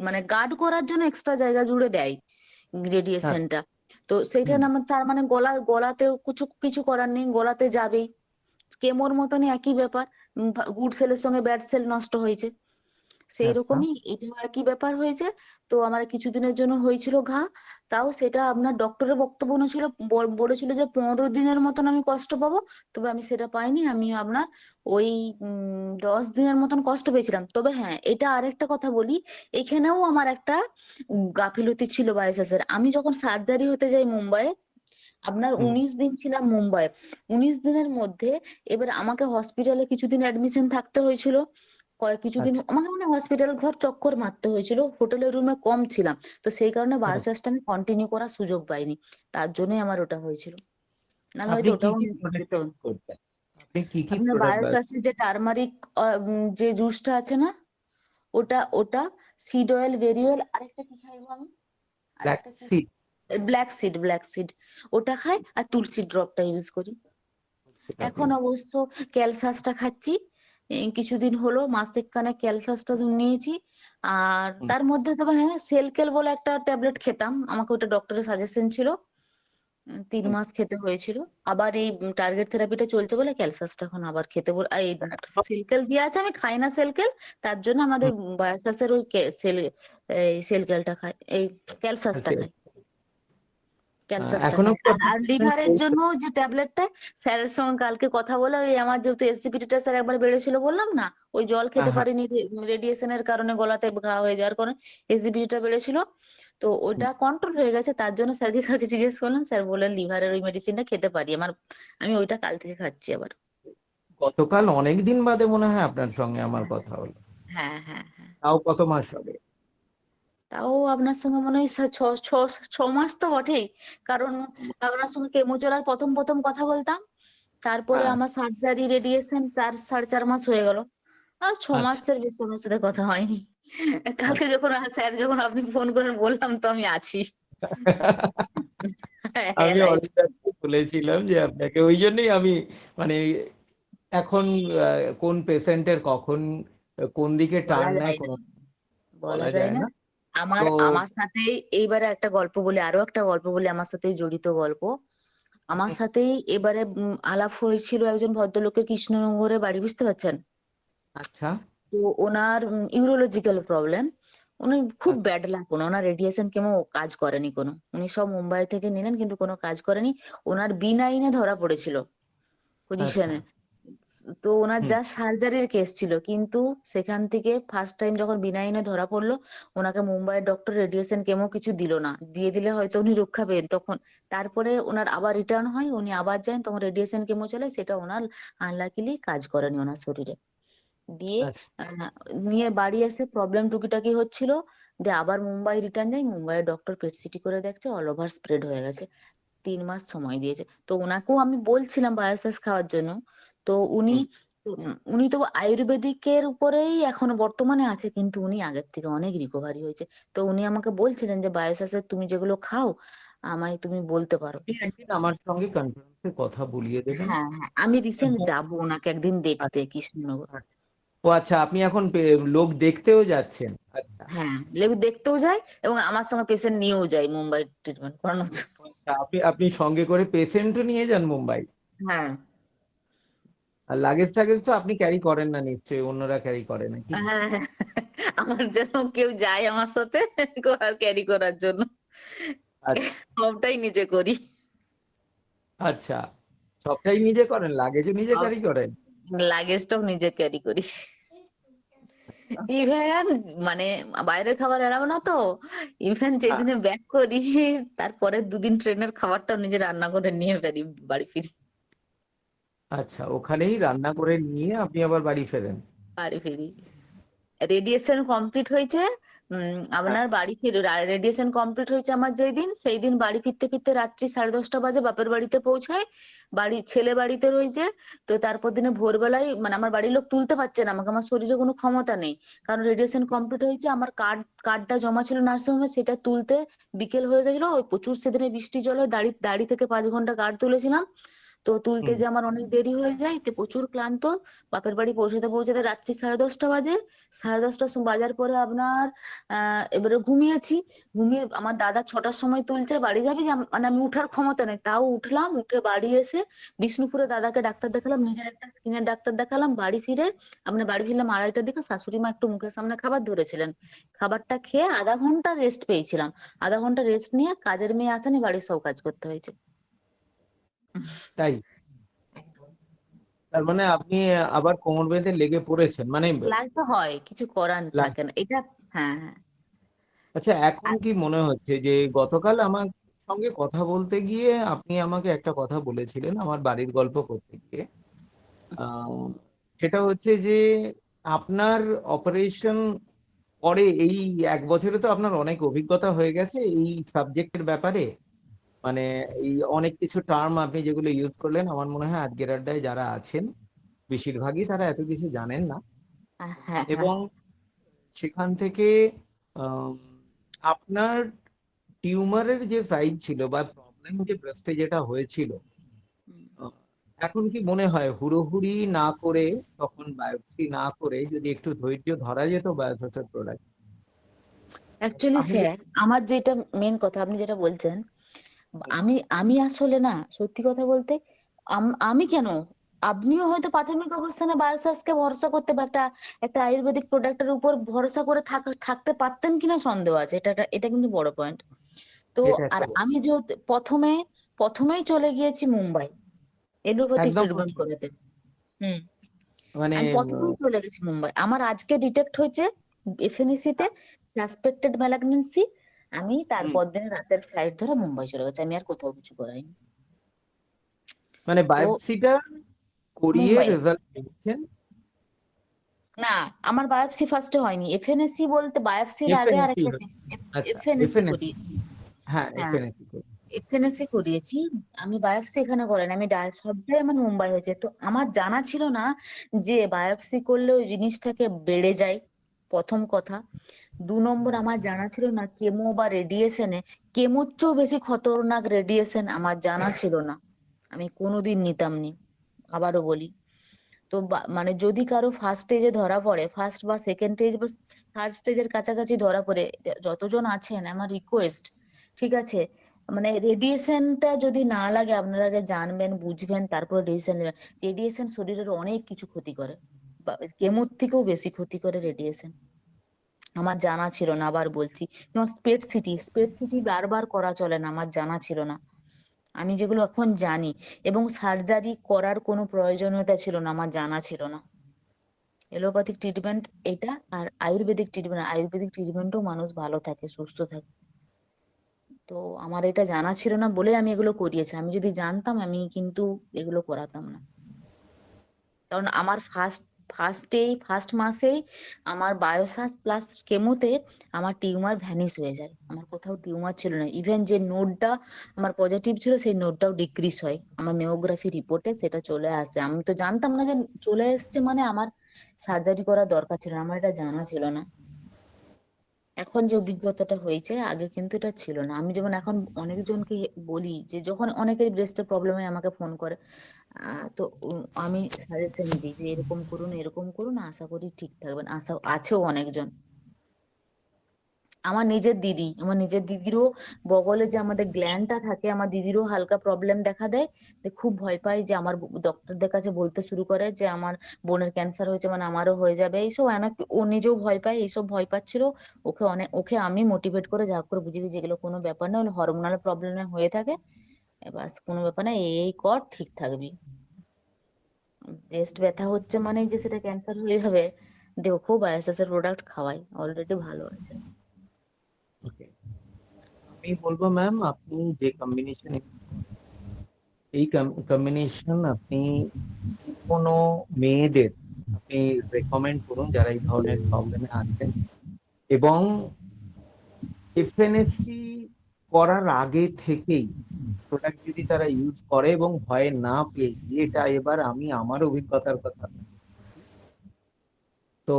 মানে গার্ড করার জন্য এক্সট্রা জায়গা জুড়ে দেয় আচ্ছা। রেডিয়েশনটা। তো সেইটা হুম। না, তার মানে গলাতেও কিছু করার নেই, গলাতে যাবেই। কেমোর মতনই একই ব্যাপার। গুড সেলের সঙ্গে ব্যাড সেল নষ্ট হয়েছে। আচ্ছা। সেইরকমই এটাও একই ব্যাপার হয়েছে। তো আমার কিছুদিনের জন্য হয়েছিল ঘা। তাও সেটা আপনার ডক্টরের বক্তব্য ছিল, বলেছিল যে ১৫ দিনের মতন আমি কষ্ট পাবো। তবে আমি সেটা পাইনি। আমি আপনার ওই ১০ দিনের মতন কষ্ট পেয়েছিলাম। তবে হ্যাঁ, এটা আরেকটা কথা বলি, এখানেও আমার একটা গাফিলতি ছিল বায়োসাসের। আমি যখন সার্জারি হতে যাই মুম্বাইয়ে, আপনার হুম। ১৯ দিন ছিলাম মুম্বাইয়ে। ১৯ দিনের মধ্যে এবার আমাকে হসপিটালে কিছুদিন অ্যাডমিশন থাকতে হয়েছিল। কিছুদিন আচ্ছা। আমাকে মানে হসপিটাল ঘর চক্কর মারতে হয়েছিল। হোটেলের রুমে কম ছিলাম। তো সেই কারণে হুম। বায়োসাসটা আমি কন্টিনিউ করার সুযোগ পাইনি। তার জন্যই আমার ওটা হয়েছিল। নাহলে আপনি হয়তো কি ওটাও কি প্রোডাক্ট যেত। ইউজ করতেন? আপনি কি কি আপনার প্রোডাক্ট বায়োসাসের যে টারমারিক যে জুসটা আছে না? ওটা সিড অয়েল, বেরি অয়েল, আরেকটা কি খাই গো আমি? ব্ল্যাক আরেকটা কি? সিড? Black seed. ওটা খাই আর তুলসী ড্রপটা ইউজ করি। সেটা এখন অবশ্য ক্যালসাসটা খাচ্ছি। কিছুদিন হলো মাসেক খানেক ক্যালসাসটা নিয়েছি। আর হুম। তার মধ্যে তবে হ্যাঁ, সেলকেল বলে একটা ট্যাবলেট খেতাম। আমাকে ওটা ডক্টরের সাজেশন ছিল। ৩ হুম। মাস খেতে হয়েছিল। আবার এই টার্গেট থেরাপিটা চলছে বলে ক্যালসাসটা এখন আবার খেতে এই এখন। সেলকেল দেয়া আছে, আমি খাই না সেলকেল। তার জন্য আমাদের হুম। বায়োসাসের ওই এই সেলকেলটা খাই, এই ক্যালসাসটা আচ্ছা। খাই। ক্যালসাসটা এখনো খাই। কি আর আপনি আর ট্রিটমেন্ট লিভারের চলছে? জন্য যে ট্যাবলেটটা, স্যারের সঙ্গে কালকে কথা বলে, ওই আমার যেহেতু এসজিপিটিটা স্যার একবার বেড়েছিল বললাম না? ওই জল হ্যাঁ, খেতে হ্যাঁ। পারিনি রেডিয়েশনের কারণে, গলাতে ঘা হয়ে যাওয়ার কারণে এসজিপিটিটা বেড়েছিল। তো হুম। ওটা কন্ট্রোল হয়ে গেছে। তার জন্য স্যারকে কালকে জিজ্ঞেস করলাম। স্যার বললেন লিভারের ওই মেডিসিনটা খেতে পারি। আমি ওইটা কাল থেকে খাচ্ছি আবার। গতকাল অনেক দিন বাদে মনে হয় আপনার সঙ্গে আমার হ্যাঁ, কথা হলো। হ্যাঁ, হ্যাঁ, হ্যাঁ। তাও কত মাস হবে? তাও আপনার সঙ্গে মনে হয় ৬ মাস তো বটেই। কারণ আপনার সঙ্গে কেমো চলার ১ম কথা বলতাম। তারপরে হ্যাঁ। আমার সার্জারি, রেডিয়েশন ৪ সাড়ে ৪ মাস হয়ে গেল। আর ৬ আচ্ছা। মাসের বেশি আমার সাথে কথা হয়নি। কালকে আচ্ছা। যখন স্যার যখন আপনি ফোন করেন বললাম তো আমি আছি। হ্যাঁ, আমি লাইভ। অনিন্দাকে বলেছিলাম যে আপনাকে, ওই জন্যই আমি মানে এখন কোন পেশেন্টের কখন কোন দিকে টান বলা নেয় যায় না। কোনো বলা বলা যায় যায় না। না। তো আমার সাথে এইবারে একটা গল্প বলি, আরো একটা গল্প বলি আমার সাথেই জড়িত গল্প। আমার হুম। সাথেই এবারে আলাপ হয়েছিল একজন ভদ্রলোকের, কৃষ্ণনগরে বাড়ি, বুঝতে পারছেন? আচ্ছা। তো ওনার ইউরোলজিক্যাল প্রবলেম। উনি খুব আচ্ছা। ব্যাড লাক, ওনার রেডিয়েশন কেমো কাজ করেনি কোনো। উনি সব মুম্বাই থেকে নিলেন কিন্তু কোনো কাজ করেনি। ওনার B9 ধরা পড়েছিল আচ্ছা। পজিশনে। তো ওনার হুম। যা সার্জারির কেস ছিল, কিন্তু সেখান থেকে ফার্স্ট টাইম যখন B9 ধরা পড়লো, ওনাকে মুম্বাইয়ের ডক্টর রেডিয়েশন কেমো কিছু দিল না। দিয়ে দিলে হয়তো উনি রক্ষা পেতেন তখন। তারপরে ওনার আবার রিটার্ন হয়, উনি আবার যান, তখন রেডিয়েশন কেমো চলে, সেটা ওনার আনলাকিলি কাজ করেনি ওনার শরীরে। দিয়ে আচ্ছা। আহ, নিয়ে বাড়ি এসে প্রবলেম টুকিটাকি হচ্ছিল। দিয়ে আবার মুম্বাই রিটার্ন যাই, মুম্বাইয়ের ডক্টর পেট সিটি করে দেখছে অল ওভার স্প্রেড হয়ে গেছে। ৩ মাস সময় দিয়েছে। তো ওনাকেও আমি বলছিলাম বায়োসাস খাওয়ার জন্য। তো হুম। উনি তো আয়ুর্বেদিকের উপরেই এখনো বর্তমানে আছে, কিন্তু উনি আগের থেকে অনেক রিকভারি হয়েছে। তো উনি আমাকে বলছিলেন যে বায়োসাসের তুমি যেগুলো খাও আমায় তুমি বলতে পারো। আপনি একদিন আমার সঙ্গে কনফারেন্সে কথা বলিয়ে দেবেন। হ্যাঁ, হ্যাঁ, আমি রিসেন্ট একদম। যাবো ওনাকে একদিন দেখতে আচ্ছা। কৃষ্ণনগর। আচ্ছা। ও আচ্ছা, আপনি এখন লোক দেখতেও যাচ্ছেন? আচ্ছা। হ্যাঁ, লেবু দেখতেও যাই এবং আমার সঙ্গে পেশেন্ট নিয়েও যাই মুম্বাই ট্রিটমেন্ট করানোর জন্য। আচ্ছা, আপনি আপনি সঙ্গে করে পেশেন্টও নিয়ে যান মুম্বাই? হ্যাঁ, আর লাগেজ টাগেজ তো আপনি ক্যারি করেন না নিশ্চয়ই, অন্যরা ক্যারি করে নাকি? হ্যাঁ, হ্যাঁ। আমার জন্য কেউ যায় আমার সাথে ক্যারি করার জন্য। আচ্ছা সবটাই নিজে করি। আচ্ছা, সবটাই নিজে করেন, লাগেজও নিজে সব ক্যারি করেন? লাগেজটাও নিজে ক্যারি করি। ইভেন মানে বাইরের খাবার এড়াবো না তো। ইভেন হ্যাঁ, যেদিনে ব্যাক করি তারপরে ২ দিন ট্রেনের খাবারটাও নিজে রান্না করে নিয়ে বাড়ি ফিরি। আচ্ছা, ওখানেই রান্না করে নিয়ে আপনি আবার বাড়ি ফেরেন? বাড়ি ফিরি। রেডিয়েশন কমপ্লিট হয়েছে। হ্যাঁ। আপনার বাড়ি ফিরে রেডিয়েশন কমপ্লিট হয়েছে আমার যেদিন, সেই দিন বাড়ি ফিরতে ফিরতে রাত্রি 10:30 বাজে বাপের বাড়িতে পৌঁছাই। ছেলে বাড়িতে রয়েছে। তো তারপর দিনে ভোরবেলায় মানে আমার বাড়ির লোক তুলতে পারছে না আমাকে, আমার শরীরে কোনো ক্ষমতা নেই। কারণ রেডিয়েশন কমপ্লিট হয়েছে, আমার কার্ডটা জমা ছিল নার্সিং হোমে, সেটা তুলতে বিকেল হয়ে গেছিল। ওই প্রচুর সেদিনে বৃষ্টি জল হয়, দাড়ি থেকে 5 ঘন্টা কার্ড তুলেছিলাম। তো তুলতে হুম। যে আমার অনেক দেরি হয়ে যায়, তো প্রচুর ক্লান্ত। বাপের বাড়ি পৌঁছাতে পৌঁছাতে রাত্রি 10:30 বাজে। 10:30 বাজার পরে আপনার এবারে ঘুমিয়েছি। ঘুমিয়ে আমার দাদা 6টার সময় তুলছে, বাড়ি যাবি? মানে আমি উঠার ক্ষমতা নেই, তাও উঠলাম। উঠে বাড়ি এসে বিষ্ণুপুরে দাদাকে ডাক্তার দেখালাম, নিজের একটা স্কিনের ডাক্তার দেখালাম। বাড়ি ফিরে আমরা বাড়ি ফিরলাম 2:30টার দিকে। শাশুড়ি মা একটু মুখের সামনে খাবার ধরেছিলেন, খাবারটা খেয়ে আধা ঘন্টা রেস্ট পেয়েছিলাম। আধা ঘন্টা রেস্ট নিয়ে কাজের মেয়ে আসেনি, বাড়ির সব কাজ করতে হয়েছে। তাই? একদম। তার মানে আপনি আবার কোমর বেঁধে লেগে পড়েছেন, মানে লাগতে হয়, কিছু করার থাকে না এটা। হ্যাঁ, হ্যাঁ। আচ্ছা, এখন আর কি মনে হচ্ছে যে গতকাল আমার সঙ্গে কথা বলতে গিয়ে আপনি আমাকে একটা কথা বলেছিলেন আমার বাড়ির গল্প করতে গিয়ে? আহ, সেটা হচ্ছে যে আপনার অপারেশন পরে এই 1 বছরে তো আপনার অনেক অভিজ্ঞতা হয়ে গেছে এই সাবজেক্টের ব্যাপারে। মানে এই অনেক কিছু টার্ম আপনি যেগুলো ইউজ করলেন, আমার মনে হয় আজকের আড্ডায় যারা আছেন বেশিরভাগই তারা এত কিছু জানেন না। হ্যাঁ, হ্যাঁ। এবং সেখান থেকে আম, আপনার টিউমারের যে সাইজ ছিল বা প্রবলেম যে ব্রেস্টে যেটা হয়েছিল, হুম। আহ, এখন কি মনে হয় হুড়োহুড়ি না করে, তখন বায়োপসি না করে যদি একটু ধৈর্য ধরা যেত বায়োসেসের প্রোডাক্ট? অ্যাকচুয়ালি আপনি স্যার, আমার যেটা মেন কথা আপনি যেটা বলছেন, আমি আমি আসলে না, সত্যি কথা বলতে, আমি কেন, আপনিও হয়তো প্রাথমিক অবস্থানে বায়োসাসকে ভরসা করতে বা একটা একটা আয়ুর্বেদিক প্রোডাক্টের উপর ভরসা করে থাকতে পারতেন কিনা সন্দেহ আছে। এটা কিন্তু বড় পয়েন্ট। তো এটা আর একটা আমি যেহেতু প্রথমেই চলে গিয়েছি মুম্বাই এলোপ্যাথিক একদম ট্রিটমেন্ট প্রথম। করাতে। হুম। মানে আমি প্রথমেই চলে গেছি মুম্বাই। আমার আজকে ডিটেক্ট হয়েছে এফএনএসি তে সাসপেক্টেড ম্যালিগন্যান্সি। আমি হুম, তারপর দিন রাতের ফ্লাইট ধরে মুম্বাই চলে গেছি। আমি আর কোথাও কিছু করাইনি। মানে তো বায়োপসিটা করিয়ে মুম্বাই রেজাল্ট পেয়েছেন? না, আমার বায়োপসি ফার্স্টে হয়নি। এফএনএসি বলতে বায়োপসির আগে এফএনএসি আরেকটা হচ্ছে। টেস্ট আচ্ছা, এফএনএসি এফএনএসি। করিয়েছি। হ্যাঁ, হ্যাঁ, এফএনএসি। এফএনএসসি করিয়েছি। আমি বায়োপসি এখানে করাইনি। আমি সবটাই আমার মুম্বাই হয়েছে। তো আমার জানা ছিল না যে বায়োপসি করলে ওই জিনিসটাকে বেড়ে যায়, ১ম কথা। ২ নম্বর আমার জানা ছিল না কেমো বা রেডিয়েশনে, কেমোর চেয়েও বেশি খতরনাক রেডিয়েশন আমার জানা ছিল না। আমি কোনোদিন নিতাম নি। আবারও বলি। তো মানে যদি কারো ফার্স্ট স্টেজে ধরা পড়ে, ফার্স্ট বা সেকেন্ড স্টেজ বা থার্ড স্টেজের কাছাকাছি ধরা পড়ে, যতজন আছেন আমার রিকোয়েস্ট, ঠিক আছে, মানে রেডিয়েশনটা যদি না লাগে আপনারা আগে জানবেন বুঝবেন তারপরে ডিসিশন নেবেন। রেডিয়েশন শরীরের অনেক কিছু ক্ষতি করে, কেমোর থেকেও বেশি ক্ষতি করে রেডিয়েশন। আমার জানা ছিল না, আবার বলছি। যেমন স্পেট সিটি বারবার করা চলে না, আমার জানা ছিল না। আমি যেগুলো এখন জানি, এবং সার্জারি করার কোনো প্রয়োজনীয়তা ছিল না, আমার জানা ছিল না। এলোপ্যাথিক ট্রিটমেন্ট এটা, আর আয়ুর্বেদিক ট্রিটমেন্টও মানুষ ভালো থাকে, সুস্থ থাকে। তো আমার এটা জানা ছিল না বলে আমি এগুলো করিয়েছি। আমি যদি জানতাম আমি কিন্তু এগুলো করাতাম না। কারণ আমার ফার্স্ট মাসেই আমার বায়োসাস প্লাস কেমোতে আমার টিউমার ভ্যানিশ হয়ে যায়। আমার কোথাও টিউমার ছিল না। ইভেন যে নোটটা আমার পজিটিভ ছিল সেই নোটটাও ডিক্রিজ হয়। আমার মেমোগ্রাফি রিপোর্টে সেটা চলে আসে। আমি তো জানতাম না যে চলে এসছে মানে আমার সার্জারি করার দরকার ছিল না। আমার এটা জানা ছিল না। এখন যে অভিজ্ঞতাটা হয়েছে, আগে কিন্তু এটা ছিল না। আমি যেমন এখন অনেকজনকে বলি যে যখন অনেকের ব্রেস্টের প্রবলেম হয় আমাকে ফোন করে, তো আমি সাজেশন দিই যে এরকম করুন, আশা করি ঠিক থাকবেন। আশা আছেও অনেকজন। আমার নিজের দিদিরও বগলে যে আমাদের গ্ল্যান্ডটা থাকে, আমার দিদিরও হালকা প্রবলেম দেখা দেয়। খুব ভয় পায়, যে আমার ডক্টরদের কাছে বলতে শুরু করে যে আমার বোনের ক্যান্সার হয়েছে, মানে আমারও হয়ে যাবে এইসব। ও নিজেও ভয় পায়, এইসব ভয় পাচ্ছিল। ওকে আমি মোটিভেট করে যা হোক করে বুঝিয়ে দিই যেগুলো কোনো ব্যাপার না, হলে হরমোনাল প্রবলেমে হয়ে থাকে, বাস কোনো ব্যাপার না, এই কর ঠিক থাকবি। ব্রেস্ট ব্যথা হচ্ছে মানে যে সেটা ক্যান্সার হয়ে যাবে, দেখো বায়োসেসের প্রোডাক্ট খাওয়াই, অলরেডি ভালো আছে। ওকে, আমি বলবো ম্যাম, আপনি যে কম্বিনেশন, এই কম্বিনেশন আপনি যে কোনো মেয়েদের আপনি রেকমেন্ড করুন যারা এই ধরনের প্রবলেমে আছেন, এবং এফএনএসসি করার আগে থেকেই প্রোডাক্ট যদি তারা ইউজ করে এবং ভয় না পেয়ে, এটা এবার আমি আমার অভিজ্ঞতার কথা, তো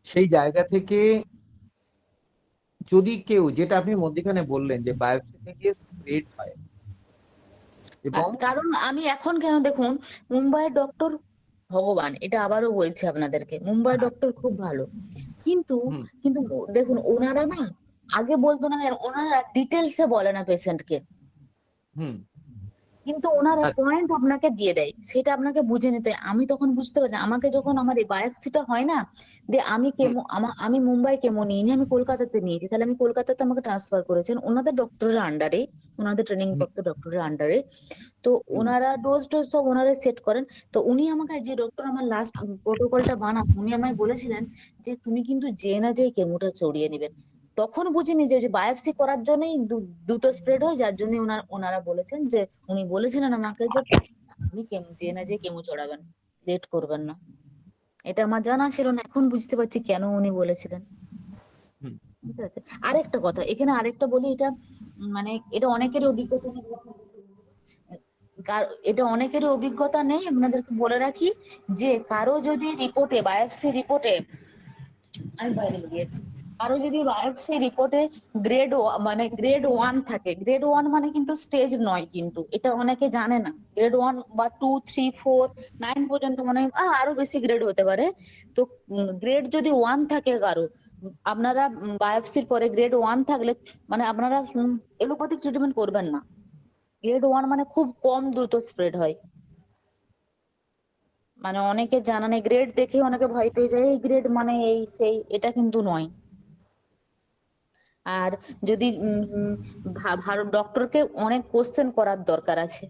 সেই জায়গা থেকে যদি কেউ, যেটা আপনি মধ্যখানে বললেন যে বায়োপসি থেকে স্প্রেড হয়, এবং কারণ আমি এখন কেন দেখুন, মুম্বাইয়ের ডক্টর ভগবান, এটা আবারও বলছি আপনাদেরকে, মুম্বাইয়ের হ্যাঁ, ডক্টর খুব ভালো। কিন্তু হুম, কিন্তু দেখুন ওনারা না, আগে বলতো না, ওনারা ডিটেলসে বলে না পেশেন্টকে, হুম, কিন্তু ওনারা আচ্ছা, পয়েন্ট আপনাকে দিয়ে দেয়, সেটা আপনাকে বুঝে নিতে হয়। আমি তখন বুঝতে পারি না, আমাকে যখন আমার এই বায়োপসিটা হয় না, আমি হুম, আমি মুম্বাই কেমো নিইনি, আমি কলকাতাতে নিয়েছি। তাহলে আমি কলকাতাতে আমাকে ট্রান্সফার করেছেন ওনাদের ডক্টরের আন্ডারে, ওনাদের ট্রেনিং হুম, প্রাপ্ত ডক্টরের আন্ডারে। তো হুম, ওনারা ডোজ টোজ সব ওনারা সেট করেন। তো উনি আমাকে, যে ডক্টর আমার লাস্ট প্রোটোকলটা বানান, উনি আমায় বলেছিলেন যে তুমি কিন্তু যে না যে কেমোটা চড়িয়ে নিবেন। তখন বুঝিনি যে বায়োপসি করার জন্যই দুটো স্প্রেড হয়, যার জন্য ওনারা বলেছেন যে, উনি বলেছিলেন আমাকে যে আপনি যে না যে কেমো চড়াবেন, লেট করবেন না। এটা আমার জানা ছিল না, এখন বুঝতে পারছি কেন উনি বলেছিলেন। হুম, ঠিক আছে। আরেকটা কথা এখানে, আরেকটা বলি, এটা মানে এটা অনেকেরই অভিজ্ঞতা নেই, এটা অনেকেরই অভিজ্ঞতা নেই, আপনাদেরকে বলে রাখি, যে কারো যদি রিপোর্টে, বায়োপসি রিপোর্টে, আমি বাইরে গিয়েছি, কারো যদি বায়োপসি রিপোর্টে গ্রেড 1 থাকে, গ্রেড 1 মানে কিন্তু স্টেজ নয়, কিন্তু এটা অনেকে জানে না। গ্রেড 1 বা 2, 3, 4, 9 পর্যন্ত, মানে আরো বেশি গ্রেড হতে পারে। তো গ্রেড যদি 1 থাকে কারো, আপনারা বায়োপসির পরে গ্রেড 1 থাকলে, মানে আপনারা এলোপ্যাথিক ট্রিটমেন্ট করবেন না। গ্রেড 1 মানে খুব কম দ্রুত স্প্রেড হয়, মানে অনেকে জানা নেই, গ্রেড দেখে অনেকে ভয় পেয়ে যায়, এই গ্রেড মানে এই সেই, এটা কিন্তু নয়। আর যদি ভালো ডক্টরকে অনেক কোশ্চেন করার দরকার আছে।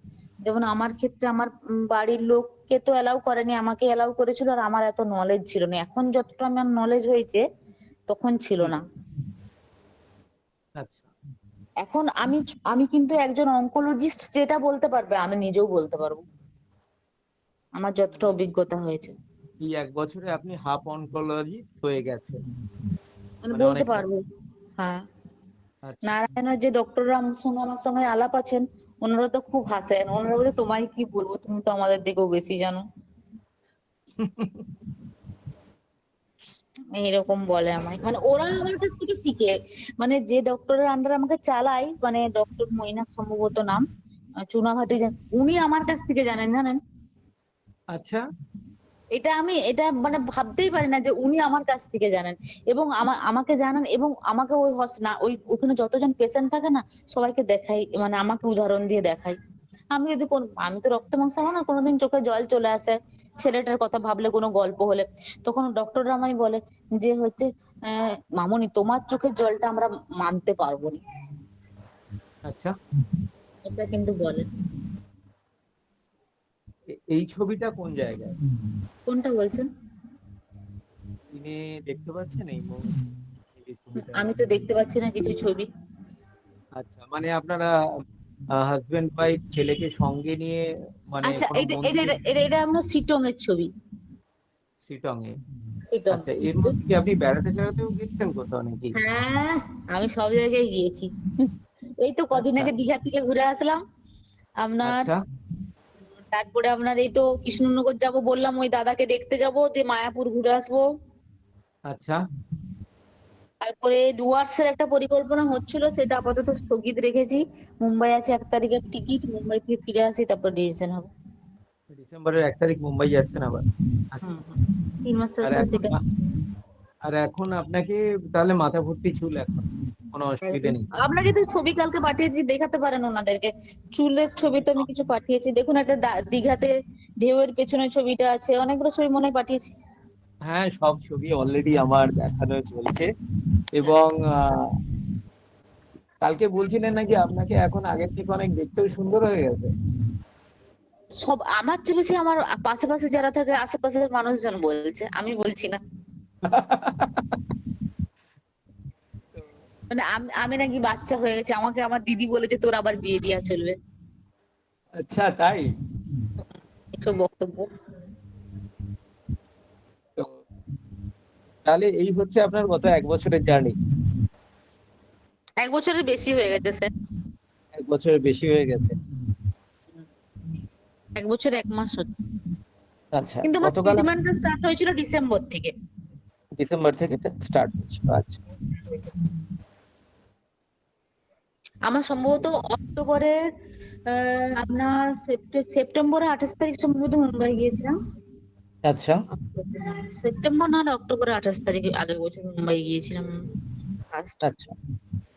যেমন আমার ক্ষেত্রে আমার বাড়ির লোককে তো এলাও করেনি, আমাকে এলাও করেছিল, আর আমার এত নলেজ ছিল না, এখন যতটা আমার নলেজ হয়েছে তখন ছিল হুম, না। আচ্ছা, এখন আমি আমি কিন্তু একজন অনকোলজিস্ট যেটা বলতে পারবে, আমি নিজেও বলতে পারবো, আমার যতটা মানে অভিজ্ঞতা হয়েছে, এই 1 বছরে আপনি হাফ অনকোলজিস্ট হয়ে গেছেন, মানে মানে বলতে অনেকটা। পারবো। হ্যাঁ, আচ্ছা। নারায়ণের যে ডক্টররা আমার সঙ্গে আলাপ আছেন, ওনারা তো খুব হাসেন, ওনারা বলে তোমায় কি বলবো, তুমি তো আমাদের দিকেও বেশি জানো, এরকম বলে আমায়, মানে ওরা আমার কাছ থেকে শিখে। মানে যে ডক্টরের আন্ডারে আমাকে চালাই, মানে ডক্টর মৈনাক সম্ভবত নাম, চুনাভাটি, উনি আমার কাছ থেকে জানেন। আচ্ছা। এটা মানে ভাবতেই পারি না যে উনি আমার কাছ থেকে জানেন, এবং আমাকে জানেন, এবং আমাকে ওই না ওই ওখানে যতজন পেশেন্ট থাকে না, সবাইকে দেখাই, মানে আমাকে উদাহরণ দিয়ে দেখাই। আমি তো রক্ত মাংস আমার না, কোনোদিন চোখে জল চলে আসে ছেলেটার কথা ভাবলে, কোনো গল্প হলে, তখন ডক্টররা আমায় বলে যে হচ্ছে, মামনি তোমার চোখের জলটা আমরা মানতে পারবো না, আচ্ছা, এটা কিন্তু বলে। এই ছবিটা কোন জায়গায় কোনটা বলছেন? স্ক্রিনে দেখতে পাচ্ছেন এই মুহূর্তে এই যে ছবিটা আমি তো রয়েছে? দেখতে পাচ্ছি না কিছু ছবি। আচ্ছা, মানে আপনারা হাজবেন্ড ওয়াইফ ছেলেকে সঙ্গে নিয়ে, মানে আচ্ছা, কোনো এটা এটা মন্দির, এটা এটা এটা আমার সিটং এর ছবি। শিটং এ? সিটং। আচ্ছা, এর মধ্যে কি আপনি বেড়াতে টেড়াতেও গেছিলেন কোথাও নাকি? হ্যাঁ, আমি সব জায়গায় গিয়েছি। এই তো কদিন আচ্ছা, আগে দীঘা থেকে ঘুরে আসলাম আপনার। আচ্ছা, তারপরে আপনার এই তো কৃষ্ণনগর যাব বললাম, ওই দাদাকে দেখতে যাব, যে মায়াপুর ঘুরে আসবো। আচ্ছা, তারপরে ডুয়ার্সের একটা পরিকল্পনা হচ্ছিল, সেটা আপাতত স্থগিত রেখেছি। মুম্বাই আছে 1 তারিখের টিকিট, মুম্বাই থেকে ফিরে আসি, তারপর ডিসিশন হবে। ডিসেম্বরের 1 তারিখ মুম্বাই যাচ্ছেন আবার? আচ্ছা। হুম হুম। 3 মাস আর ছাড়া এখন সেটা। আর এখন আপনাকে তাহলে মাথা ভর্তি চুল, এখন কোনো অসুবিধা একদম। নেই। আপনাকে তো ছবি কালকে পাঠিয়েছি, দেখাতে পারেন ওনাদেরকে। চুলের ছবি তো আমি কিছু পাঠিয়েছি, দেখুন একটা দীঘাতে ঢেউয়ের পেছনে ছবিটা আছে, অনেকগুলো ছবি মনে হয় পাঠিয়েছি। হ্যাঁ, সব ছবি অলরেডি আমার দেখানো চলছে। এবং কালকে বলছিলেন নাকি আপনাকে এখন আগের থেকে অনেক দেখতেও সুন্দর হয়ে গেছে। সব আমার চেয়ে বেশি আমার পাশে পাশে যারা থাকে আশেপাশের মানুষজন বলছে, আমি বলছি না। তো মানে আমি নাকি বাচ্চা হয়ে গেছে, আমাকে আমার দিদি বলেছে তোর আবার বিয়ে দেওয়া চলবে, আচ্ছা, তাই? এসব বক্তব্য। তো তাহলে এই হচ্ছে আপনার গত 1 বছরের জার্নি। 1 বছরের বেশি হয়ে গেছে স্যার। 1 বছরের বেশি হয়ে গেছে। 1 বছর 1 মাস হচ্ছে। আচ্ছা, কিন্তু আমার গতকাল ট্রিটমেন্টটা স্টার্ট হয়েছিল ডিসেম্বর থেকে। ডিসেম্বর থেকে স্টার্ট হয়েছিল। আচ্ছা। আমার সম্ভবত অক্টোবরের আপনার সেপ্টেম্বরের 28 তারিখ সম্ভবত মুম্বাই গিয়েছিলাম। আচ্ছা। সেপ্টেম্বর না হলে অক্টোবরের 28 তারিখে আগের বছর মুম্বাই গিয়েছিলাম ফার্স্ট। আচ্ছা।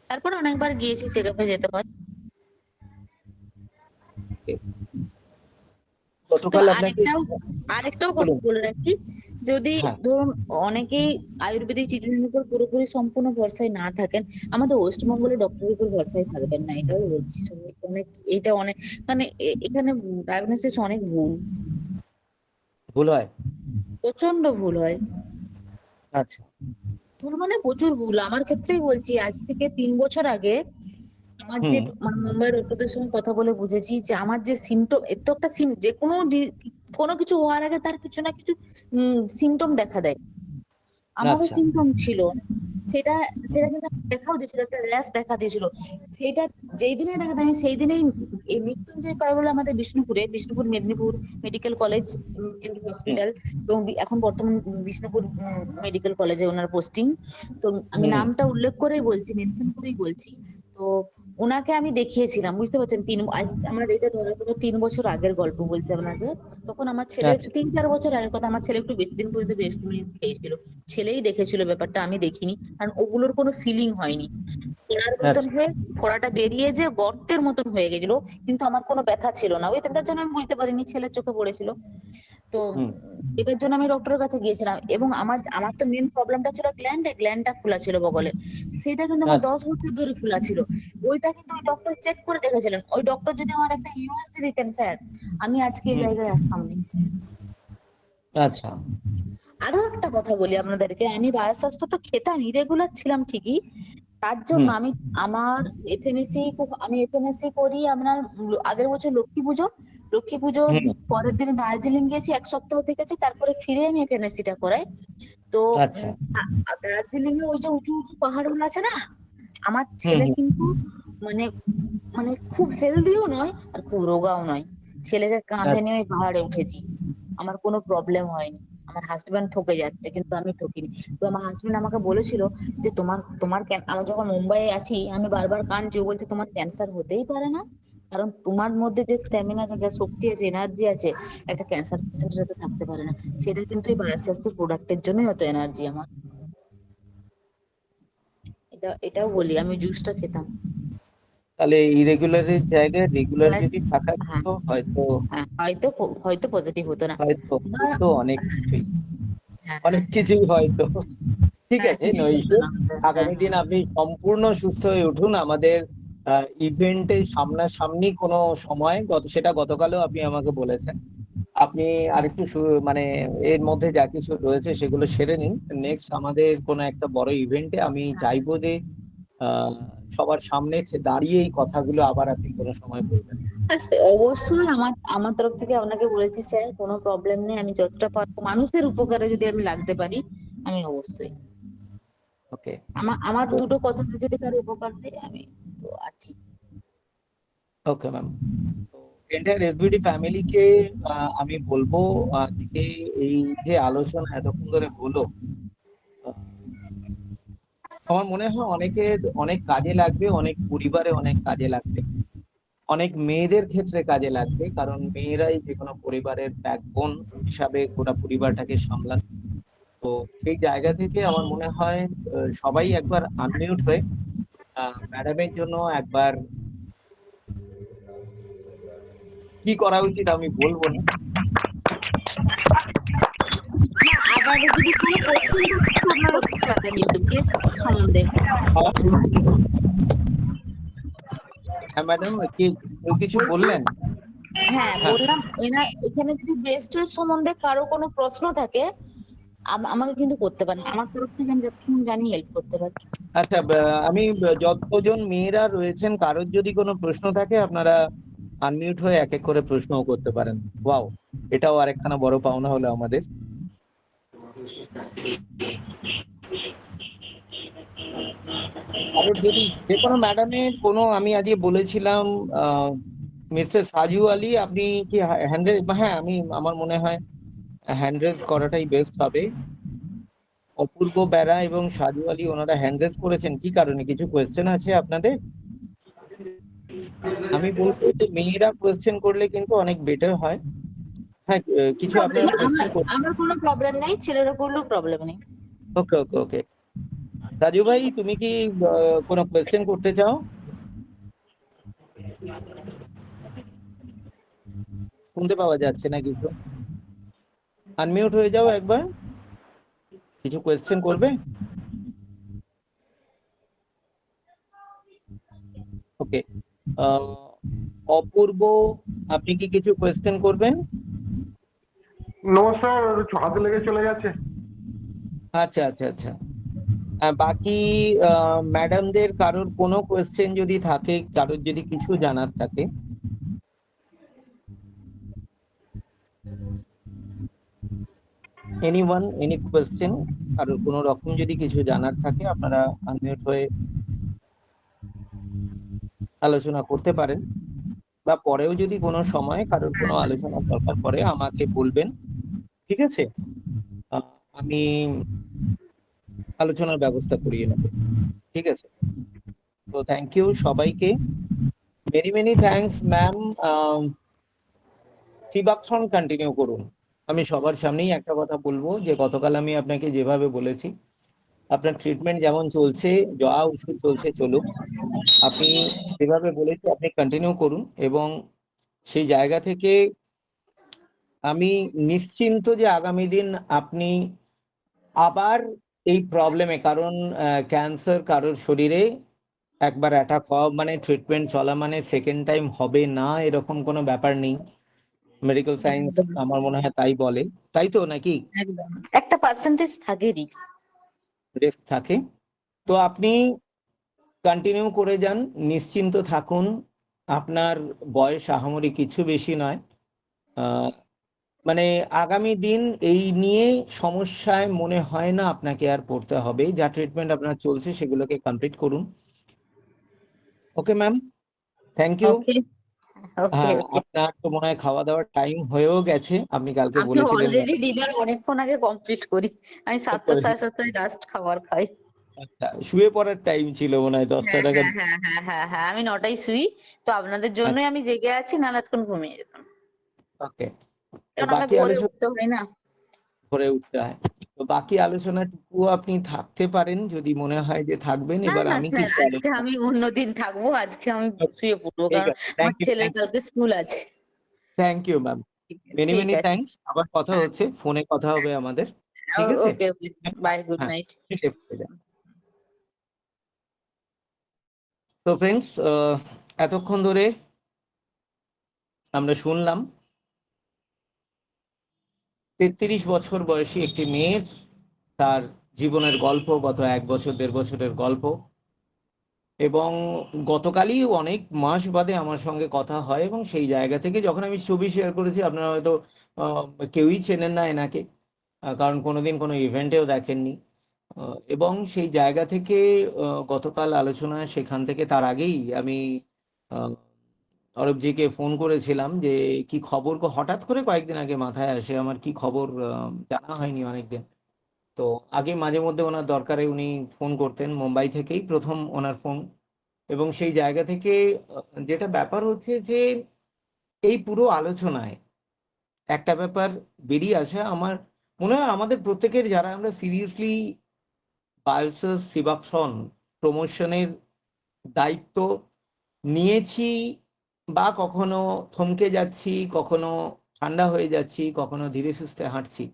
তারপর অনেকবার গিয়েছি, চেক আপে যেতে হয়। okay। তো গতকাল আপনাকে আরেকটাও কথা বলুন। বলে রাখি, যদি হ্যাঁ। ধরুন অনেকেই আয়ুর্বেদিক ট্রিটমেন্টের উপর পুরোপুরি সম্পূর্ণ ভরসায় না থাকেন, আমাদের ওয়েস্টবেঙ্গলের ডক্টরের উপর ভরসায় থাকবেন না, এটাও বলছি। অনেক, এটা অনেক, মানে এখানে ডায়াগনোসিস অনেক ভুল, ভুল হয়? প্রচন্ড ভুল হয়। আচ্ছা। ভুল মানে প্রচুর ভুল। আমার ক্ষেত্রেই বলছি, আজ থেকে 3 বছর আগে আমার যে হুম। মানে মুম্বাই ডক্টরদের সঙ্গে কথা বলে বুঝেছি যে আমার যে সিমটম, এর তো একটা যে কোনো কিছু হওয়ার আগে তার কিছু না কিছু সিমটম দেখা দেয়। আমারও আচ্ছা। সিমটম ছিল, সেটা সেটা কিন্তু আমার দেখাও দিয়েছিল, একটা র্যাশ দেখা দিয়েছিল। সেটা যেই দিনে দেখা দেয় আমি সেই দিনেই এই মৃত্যুঞ্জয় পাই বলে আমাদের Bishnupur Medinipur medical college and hmm. Hospital, এবং এখন বর্তমান বিষ্ণুপুর মেডিকেল কলেজে ওনার পোস্টিং। তো আমি হুম। নামটা উল্লেখ করেই বলছি, মেনশন করেই বলছি। তো ওনাকে আমি দেখিয়েছিলাম, বুঝতে পারছেন, আমার এটা ধরে কোনো 3 বছর আগের গল্প বলছি আপনাকে। তখন আমার ছেলে, আচ্ছা। 3-4 বছর আগের কথা, আমার ছেলে একটু বেশি দিন পর্যন্ত ব্রেস্ট মিল্ক খেয়েছিল। ছেলেই দেখেছিল ব্যাপারটা, আমি দেখিনি, কারণ ওগুলোর কোনো ফিলিং হয়নি। ফোড়ার মতন আচ্ছা। হয়ে ফোড়াটা বেরিয়ে যে গর্তের মতন হয়ে গেছিল, কিন্তু আমার কোনো ব্যথা ছিল না, ওই তার জন্য আমি বুঝতে পারিনি, ছেলের চোখে পড়েছিল। তো হুম। এটার জন্য আমি ডক্টরের কাছে গিয়েছিলাম, এবং আমার আমার তো মেন প্রবলেমটা ছিল গ্ল্যান্ডটা খোলা ছিল বগলে। সেটা কিন্তু আমার আচ্ছা। 10 বছর ধরে খোলা ছিল। ওইটা কিন্তু ওই ডক্টর চেক করে দেখেছিলেন, ওই ডক্টর যদি আমার একটা ইউএসজি দিতেন স্যার, আমি আজকে এই হুম। জায়গায় আসতাম না। আচ্ছা। আরো একটা কথা বলি আপনাদেরকে, আমি বায়োসাসটা তো খেতাম, ইরেগুলার ছিলাম ঠিকই, তার জন্য হুম। আমার আমি এফএনএসসি করি আপনার আগের বছর লক্ষ্মী পুজো হুম। পরের দিন দার্জিলিং গেছি, 1 সপ্তাহ থেকেছি, তারপরে ফিরে আমি এফএনএসসি টা করাই। তো আচ্ছা। দার্জিলিং এ ওই যে উঁচু উঁচু পাহাড় গুলো আছে না, আমার হুম। ছেলে হুম। কিন্তু মানে মানে খুব হেলদিও নয় আর খুব রোগাও নয়। ছেলেকে কাঁধে নিয়ে ওই পাহাড়ে উঠেছি, আমার কোনো প্রবলেম হয়নি। আমার হাজবেন্ড ঠকে যাচ্ছে কিন্তু আমি ঠকিনি। তো আমার হাজবেন্ড আমাকে বলেছিল যে আমি যখন মুম্বাইয়ে আছি আমি বারবার কাঁদছি, ও বলছে তোমার ক্যান্সার হতেই পারে না, কারণ তোমার মধ্যে যে স্ট্যামিনা আছে, যা শক্তি আছে, এনার্জি আছে, একটা ক্যান্সার পেশেন্টের তো থাকতে পারে না। সেটা কিন্তু এই বায়োসেন্সের প্রোডাক্টের জন্যই হতো এনার্জি আমার। এটাও বলি, আমি জুসটা খেতাম। তাহলে ইরেগুলারের জায়গায় রেগুলার তাই- যদি থাকা হ্যাঁ, যেত, হয়তো হ্যাঁ, হয়তো পজিটিভ হতো না, হয়তো বা হয়তো অনেক কিছুই, হ্যাঁ, অনেক কিছুই হয়তো। ঠিক হ্যাঁ, আছে, কিছু নো হতো ইস্যু। না হতো। হ্যাঁ, আগামী দিন হ্যাঁ, আপনি সম্পূর্ণ সুস্থ হয়ে উঠুন। আমাদের ইভেন্টে সামনাসামনি কোনো সময়, সেটা গতকালও আপনি আমাকে বলেছেন, আপনি আরেকটু মানে এর মধ্যে যা কিছু রয়েছে সেগুলো সেরে নিন। নেক্সট আমাদের কোনো একটা বড় ইভেন্টে আমি হ্যাঁ। চাইবো যে আহ সবার সামনে দাঁড়িয়ে এই কথাগুলো আবার আপনি কোনো সময় বলবেন। অবশ্যই আমার আমার তরফ থেকে আপনাকে বলেছি স্যার, কোনো প্রবলেম নেই, আমি যতটা পারবো মানুষের উপকারে যদি আমি লাগতে পারি, আমি অবশ্যই, ওকে। আমার আমার তো দুটো কথাতে যদি কারো উপকার হয়, আমি তো আছি। Okay ma'am. তো এন্টায়ার এসবিডি ফ্যামিলিকে আমি বলবো, আজকে এই যে আলোচনা এতক্ষণ ধরে হলো, আহ, আমার মনে হয় অনেকের অনেক কাজে লাগবে, অনেক পরিবারে অনেক কাজে লাগবে, অনেক মেয়েদের ক্ষেত্রে কাজে লাগবে, কারণ মেয়েরাই যে কোনো পরিবারের ব্যাকবোন হিসাবে গোটা পরিবারটাকে সামলান। তো তো সেই জায়গা থেকে আমার মনে হয় সবাই একবার আনমিউট হয়ে ম্যাডামের জন্য একবার কি করা উচিত আমি বলবো না। না, আপনাদের যদি কোনো কোশ্চেন থাকে তো আপনারা করতে পারেন কিন্তু গেস্ট সম্বন্ধে। হ্যাঁ ম্যাডাম, কি কেউ কিছু বলছি, বললেন? হ্যাঁ হ্যাঁ, বললাম এখানে যদি ব্রেস্টের সম্বন্ধে কারো কোনো প্রশ্ন থাকে আমাকে কিন্তু করতে পারেন, আমার তরফ থেকে আমি যতক্ষণ জানি হেল্প করতে পারি। আচ্ছা, আমি যতজন মেয়েরা রয়েছেন কারোর যদি কোনো প্রশ্ন থাকে আপনারা আনমিউট হয়ে এক এক করে প্রশ্নও করতে পারেন। ওয়াও, এটাও আরেকখানা বড় পাওনা হলো আমাদের। আর যদি যে কোনো ম্যাডামের কোনো, আমি আজকে বলেছিলাম মিস্টার সাজু আলী, আপনি কি হ্যান্ড রেজ? হ্যাঁ, আমার মনে হয় হ্যান্ড রেজ করাটাই বেস্ট হবে। অপূর্ব বেরা এবং সাজু আলী ওনারা হ্যান্ড রেজ করেছেন, কি কারণে? কিছু কোয়েশ্চেন আছে আপনাদের? আমি বলবো যে মেয়েরা কোয়েশ্চেন করলে কিন্তু অনেক বেটার হয়। হ্যাঁ, কিছু আপনারা কোয়েশ্চেন করুন। আমার কোনো প্রবলেম নেই, ছেলেরা করলেও প্রবলেম নেই। ওকে ওকে ওকে। রাজু ভাই, তুমি কি কোনো কোয়েশ্চেন করতে চাও? শুনতে পাওয়া যাচ্ছে না কিছু। আনমিউট হয়ে যাও একবার। কিছু কোয়েশ্চেন করবে? ওকে। অপূর্ব, আপনি কি কিছু কোয়েশ্চেন করবেন? নো স্যার, হাতে লেগে চলে গেছে। আচ্ছা আচ্ছা আচ্ছা। বাকি ম্যাডামদের কারোর কোনো কোয়েশ্চেন যদি থাকে, কারোর যদি কিছু জানার থাকে? Anyone, any question? কারোর কোনো রকম যদি কিছু জানার থাকে আপনারা আনমিউট হয়ে আলোচনা করতে পারেন, বা পরেও যদি কোনো সময় কারোর কোনো আলোচনার দরকার পড়ে আমাকে বলবেন, ঠিক আছে? আমি আলোচনার ব্যবস্থা করিয়ে নেব, ঠিক আছে? তো থ্যাংক ইউ সবাইকে, many many thanks ma'am. Shibakshan continue করুন। আমি সবার সামনেই একটা কথা বলবো যে গতকাল আমি আপনাকে যেভাবে বলেছি, আপনার ট্রিটমেন্ট যেমন চলছে, যা ওষুধ চলছে চলুক, আপনি যেভাবে বলেছি আপনি কন্টিনিউ করুন। এবং সেই জায়গা থেকে আমি নিশ্চিন্ত যে আগামী দিন আপনি আবার এই প্রবলেমে, কারণ ক্যান্সার কারোর শরীরে একবার অ্যাটাক হওয়া মানে ট্রিটমেন্ট চলা মানে সেকেন্ড টাইম হবে না, এরকম কোনো ব্যাপার নেই। মেডিকেল সায়েন্স আমার মনে হয় তাই বলে, তাই তো নাকি? একদম একটা পার্সেন্টেজ থাকে রিস্ক। রিস্ক থাকে। তো আপনি কন্টিনিউ করে যান, নিশ্চিন্ত থাকুন। আপনার বয়স আহামরি কিছু বেশি নয়। মানে আগামী দিন এই নিয়ে সমস্যায় মনে হয় না আপনাকে আর পড়তে হবে। যা ট্রিটমেন্ট আপনার চলছে সেগুলোকে কমপ্লিট করুন। Okay ma'am, thank you. Okay okay হ্যাঁ, ওকে। আপনার তো মনে হয় খাওয়া দাওয়ার টাইম হয়েও গেছে, আপনি কালকে আমি বলেছিলেন। অলরেডি ডিনার অনেকক্ষণ আগে কমপ্লিট করি, আমি 7টা 7:30 লাস্ট খাবার খাই। আচ্ছা, শুয়ে পড়ার টাইম ছিল মনে হয় 10টা হ্যাঁ নাগাদ। হ্যাঁ হ্যাঁ হ্যাঁ হ্যাঁ হ্যাঁ, আমি 9টায় শুই। তো আপনাদের জন্যই আমি জেগে আছি, নাহলে এতক্ষণ ঘুমিয়ে যেতাম, ওকে। তো কারণ আমাকে বাকি ভোরে আলোচনা উঠতে হয় না। করে উঠতে হয়। তো বাকি আলোচনাটুকু আপনি থাকতে পারেন যদি মনে হয় যে থাকবেন। না এবার না আমি স্যার, কিছু আজকে আলোচনা, আমি অন্যদিন থাকবো, আজকে আমি শুয়ে পড়বো, ঠিক কারণ আছে, আমার থ্যাংক ইউ, ছেলের থ্যাংক ইউ, কালকে স্কুল আছে। Thank you ma'am. মেনি ঠিক মেনি আছে। থ্যাঙ্কস। আবার কথা হচ্ছে, ফোনে কথা হবে আমাদের, ঠিক আছে? ওকে ওকে, বাই, গুড হ্যাঁ, নাইট। ঠিক আছে। তো ফ্রেন্ডস, এতক্ষণ ধরে আমরা শুনলাম 33 বছর বয়সী একটি মেয়ের তার জীবনের গল্প, গত 1 বছর 1.5 বছরের গল্প। এবং গতকালই অনেক মাস বাদে আমার সঙ্গে কথা হয়, এবং সেই জায়গা থেকে যখন আমি ছবি শেয়ার করেছি আপনারা হয়তো আহ, কেউই চেনেন না এনাকে, কারণ কোনোদিন কোনো ইভেন্টেও দেখেননি। এবং সেই জায়গা থেকে গতকাল আলোচনা, সেখান থেকে তার আগেই আমি আহ, অরূপজিকে ফোন করেছিলাম যে কি খবর, হঠাৎ করে কয়েকদিন আগে মাথায় আসে আমার কি খবর, জানা হয়নি অনেকদিন। তো আগে মাঝে মধ্যে ওনার দরকারে উনি ফোন করতেন, মুম্বাই থেকেই প্রথম ওনার ফোন। এবং সেই জায়গা থেকে যেটা ব্যাপার হচ্ছে যে এই পুরো আলোচনায় একটা ব্যাপার বেরিয়ে আসে আমার, মনে হয় আমাদের প্রত্যেকের, যারা আমরা সিরিয়াসলি বায়োসিস সিবাকসন প্রমোশনের দায়িত্ব নিয়েছি, বা কখনো থমকে যাচ্ছি, কখনো ঠান্ডা হয়ে যাচ্ছি, কখনো ধীরে সুস্থে হাঁটছি,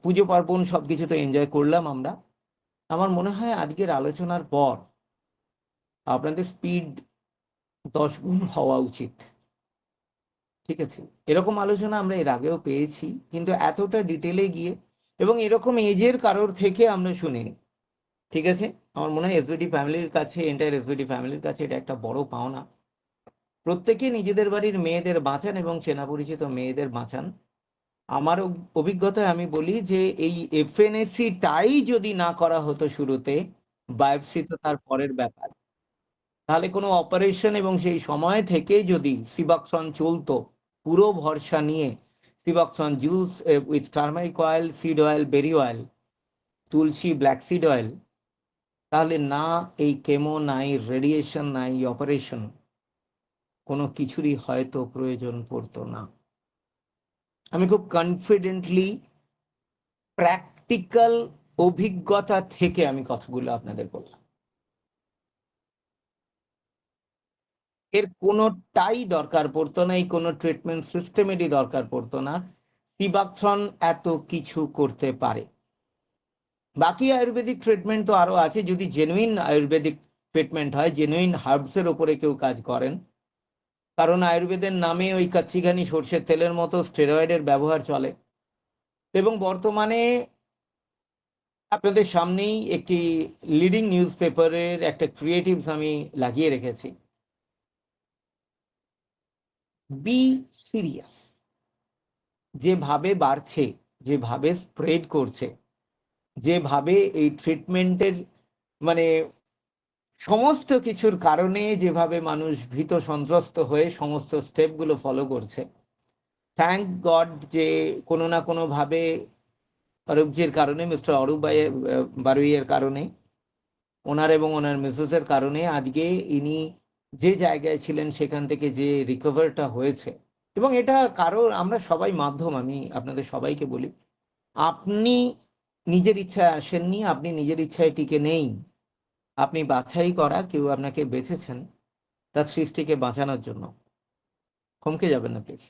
পুজো পার্বণ সবকিছু তো এনজয় করলাম আমরা। আমার মনে হয় আজকের আলোচনার পর আপনাদের স্পিড 10 গুণ হওয়া উচিত। ঠিক আছে, এরকম আলোচনা আমরা এর আগেও পেয়েছি, কিন্তু এতটা ডিটেলে গিয়ে এবং এরকম এজের কারোর থেকে আমরা শুনিনি। ঠিক আছে, আমার মনে হয় এসবিডি ফ্যামিলির কাছে, এন্টায়ার এসবিডি ফ্যামিলির কাছে এটা একটা বড় পাওনা। প্রত্যেকে নিজেদের বাড়ির মেয়েদের বাঁচান এবং চেনা পরিচিত মেয়েদের বাঁচান। আমার অভিজ্ঞতায় আমি বলি যে এই এফএনএসি টাই যদি না করা হতো শুরুতে, বায়োপসি তো তার পরের ব্যাপার, তাহলে কোনো অপারেশন এবং সেই সময় থেকে যদি সিবাকসন চলতো পুরো ভরসা নিয়ে, seabuckthorn juice with turmeric oil, seed oil, berry oil, tulsi, black seed oil, তাহলে না এই কেমো, নাই রেডিয়েশন, নাই অপারেশন, কোনো কিছুরই হয়তো প্রয়োজন পড়তো না। আমি খুব কনফিডেন্টলি প্র্যাকটিক্যাল অভিজ্ঞতা থেকে আমি কথাগুলো আপনাদের বললাম। এর কোনোটাই দরকার পড়তো না, এই কোনো ট্রিটমেন্ট সিস্টেমেরই দরকার পড়তো না। সিবাকসন এত কিছু করতে পারে। বাকি আয়ুর্বেদিক ট্রিটমেন্ট তো আরো আছে, যদি জেনুইন আয়ুর্বেদিক ট্রিটমেন্ট হয়, জেনুইন হার্বসের ওপরে কেউ কাজ করেন। কারণ আয়ুর্বেদের নামে ওই কাচ্চিঘানি সর্ষের তেলের মতো স্টেরয়েডের ব্যবহার চলে। এবং বর্তমানে আপনাদের সামনেই একটি লিডিং নিউজ পেপারের একটা ক্রিয়েটিভস আমি লাগিয়ে রেখেছি। Be serious. যেভাবে বাড়ছে, যেভাবে স্প্রেড করছে, যেভাবে এই ট্রিটমেন্টের মানে সমস্ত কিছুর কারণে যেভাবে মানুষ ভীত সন্ত্রস্ত হয়ে সমস্ত স্টেপগুলো ফলো করছে, থ্যাংক গড যে কোনো না কোনোভাবে অরূপজির কারণে, মিস্টার অরূপ বারুইয়ের কারণে, ওনার এবং ওনার মিসেসের কারণে আজকে ইনি যে জায়গায় ছিলেন সেখান থেকে যে রিকভারটা হয়েছে। এবং এটা কারোর, আমরা সবাই মাধ্যম, আমি আপনাদের সবাইকে বলি, আপনি নিজের ইচ্ছায় আসেননি, আপনি নিজের ইচ্ছায় টিকে নেই, আপনি বাছাই করা, কেউ আপনাকে বেছেছেন তার সৃষ্টিকে বাঁচানোর জন্য। থমকে যাবেন না প্লিজ।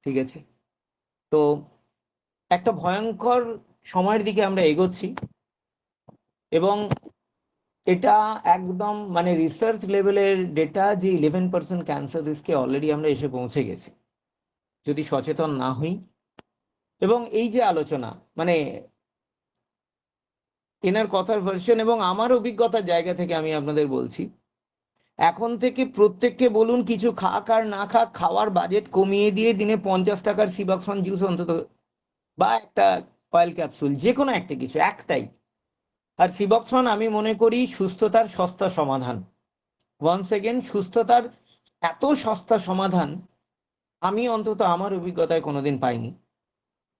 ঠিক আছে, তো একটা ভয়ঙ্কর সময়ের দিকে আমরা এগোচ্ছি, এবং এটা একদম মানে রিসার্চ লেভেলের ডেটা যে 11% ক্যান্সার রিস্কে অলরেডি আমরা এসে পৌঁছে গেছি যদি সচেতন না হই। এবং এই যে আলোচনা, মানে এনার কথার ভার্সন এবং আমার অভিজ্ঞতার জায়গা থেকে আমি আপনাদের বলছি, এখন থেকে প্রত্যেককে বলুন কিছু খাক আর না খাক, খাওয়ার বাজেট কমিয়ে দিয়ে দিনে 50 টাকার সিবাকসন জুস অন্তত, বা একটা অয়েল ক্যাপসুল, যে কোনো একটা কিছু, একটাই। আর সিবক্সন আমি মনে করি সুস্থতার সস্তা সমাধান। ওয়ান্স এগেন, সুস্থতার এত সস্তা সমাধান আমি অন্তত আমার অভিজ্ঞতায় কোনোদিন পাইনি।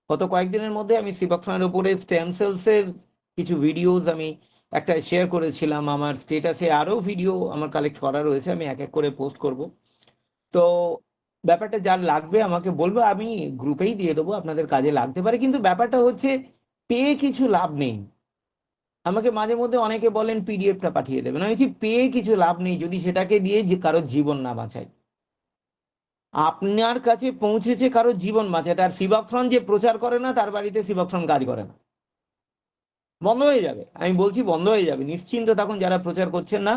গত কয়েকদিনের মধ্যে আমি সিবক্সনের উপরে স্টেম সেলসের কিছু ভিডিওস আমি একটা শেয়ার করেছিলাম আমার স্টেটাসে, আরও ভিডিও আমার কালেক্ট করা রয়েছে, আমি এক এক করে পোস্ট করব। তো ব্যাপারটা যার লাগবে আমাকে বলবো, আমি গ্রুপেই দিয়ে দেবো, আপনাদের কাজে লাগতে পারে। কিন্তু ব্যাপারটা হচ্ছে পেয়ে কিছু লাভ নেই। আমাকে মাঝে মধ্যে অনেকে বলেন পিডিএফটা পাঠিয়ে দেবেন, আমি বলছি পেয়ে কিছু লাভ নেই যদি সেটাকে দিয়ে যে কারোর জীবন না বাঁচায়। আপনার কাছে পৌঁছেছে কারোর জীবন বাঁচায়, তার সিবক্সন যে প্রচার করে না তার বাড়িতে সিবক্সন কাজ করে না, বন্ধ হয়ে যাবে। আমি বলছি বন্ধ হয়ে যাবে, নিশ্চিন্ত থাকুন যারা প্রচার করছেন না।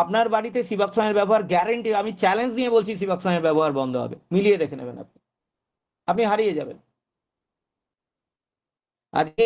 আপনার বাড়িতে সিবক্সনের ব্যবহার গ্যারেন্টি, আমি চ্যালেঞ্জ নিয়ে বলছি, সিবক্সনের ব্যবহার বন্ধ হবে, মিলিয়ে দেখে নেবেন আপনি, আপনি হারিয়ে যাবেন। আজকে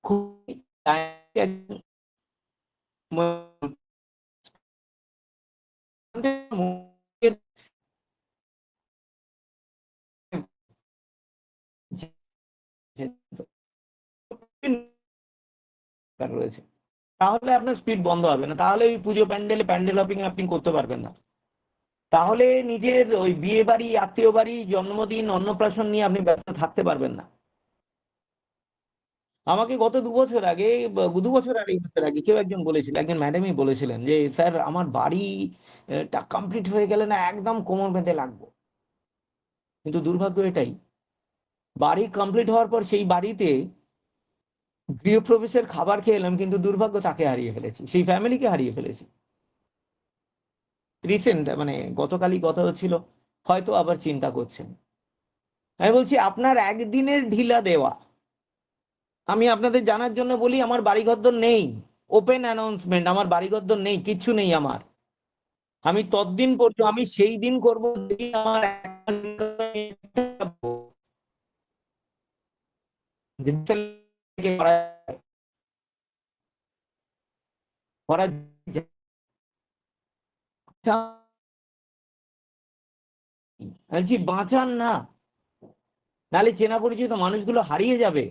খুব একজন রয়েছে, তাহলে আপনার স্পিড বন্ধ হবে না, তাহলে ওই পুজো প্যান্ডেলে প্যান্ডেল হপিং আপনি করতে পারবেন না, তাহলে নিজের ওই বিয়ে বাড়ি, আত্মীয় বাড়ি, জন্মদিন, অন্নপ্রাশন নিয়ে আপনি ব্যস্ত থাকতে পারবেন না। আমাকে গত 2 বছর আগে, 2 বছর আড়াই বছর আগে কেউ একজন বলেছিল, একজন ম্যাডামই বলেছিলেন যে স্যার আমার বাড়িটা কমপ্লিট হয়ে গেলে না একদম কোমর বেঁধে লাগবো। কিন্তু দুর্ভাগ্য এটাই, বাড়ি কমপ্লিট হওয়ার পর সেই বাড়িতে গৃহপ্রবেশের খাবার খেয়ে এলাম, কিন্তু দুর্ভাগ্য তাকে হারিয়ে ফেলেছি, সেই ফ্যামিলিকে হারিয়ে ফেলেছি। রিসেন্ট মানে গতকালই কথা হচ্ছিল, হয়তো আবার চিন্তা করছেন। আমি বলছি আপনার একদিনের ঢিলা দেওয়া, আমি আপনাদের জানার জন্য বলি আমার বাড়িঘরদোর নেই, ওপেন অ্যানাউন্সমেন্ট, আমার বাড়িঘরদোর নেই, কিচ্ছু নেই আমার। আমি ততদিন পর্যন্ত, আমি সেই দিন করবো যেদিন আমার করা যায়। বলছি বাঁচান না, নাহলে চেনা পরিচিত মানুষগুলো হারিয়ে যাবে।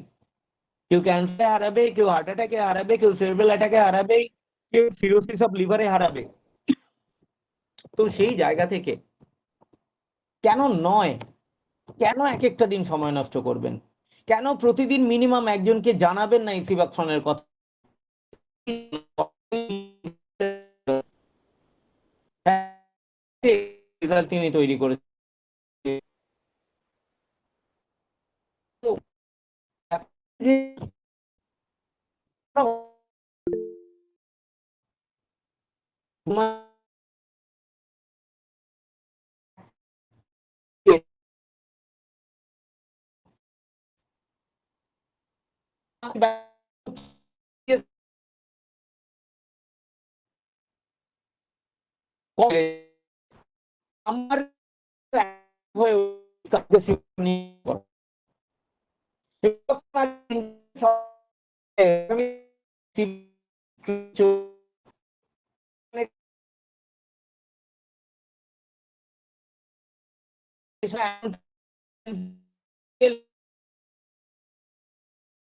কেউ ক্যান্সারে হারাবে, কেউ হার্ট অ্যাটাকে হারাবে, কেউ সেরেব্রাল অ্যাটাকে হারাবে, কেউ সিরোসিস অফ লিভারে হারাবে। তো সেই জায়গা থেকে কেন নয়, কেন এক একটা দিন সময় নষ্ট করবেন? কেন প্রতিদিন মিনিমাম একজনকে জানাবেন না ইসিবাকশনের কথা? রেজাল্ট তিনি তৈরি করেছেন। তো আমার হয়ে কাউকে শিক্ষা নিয়ে পড়া। আমি কিছু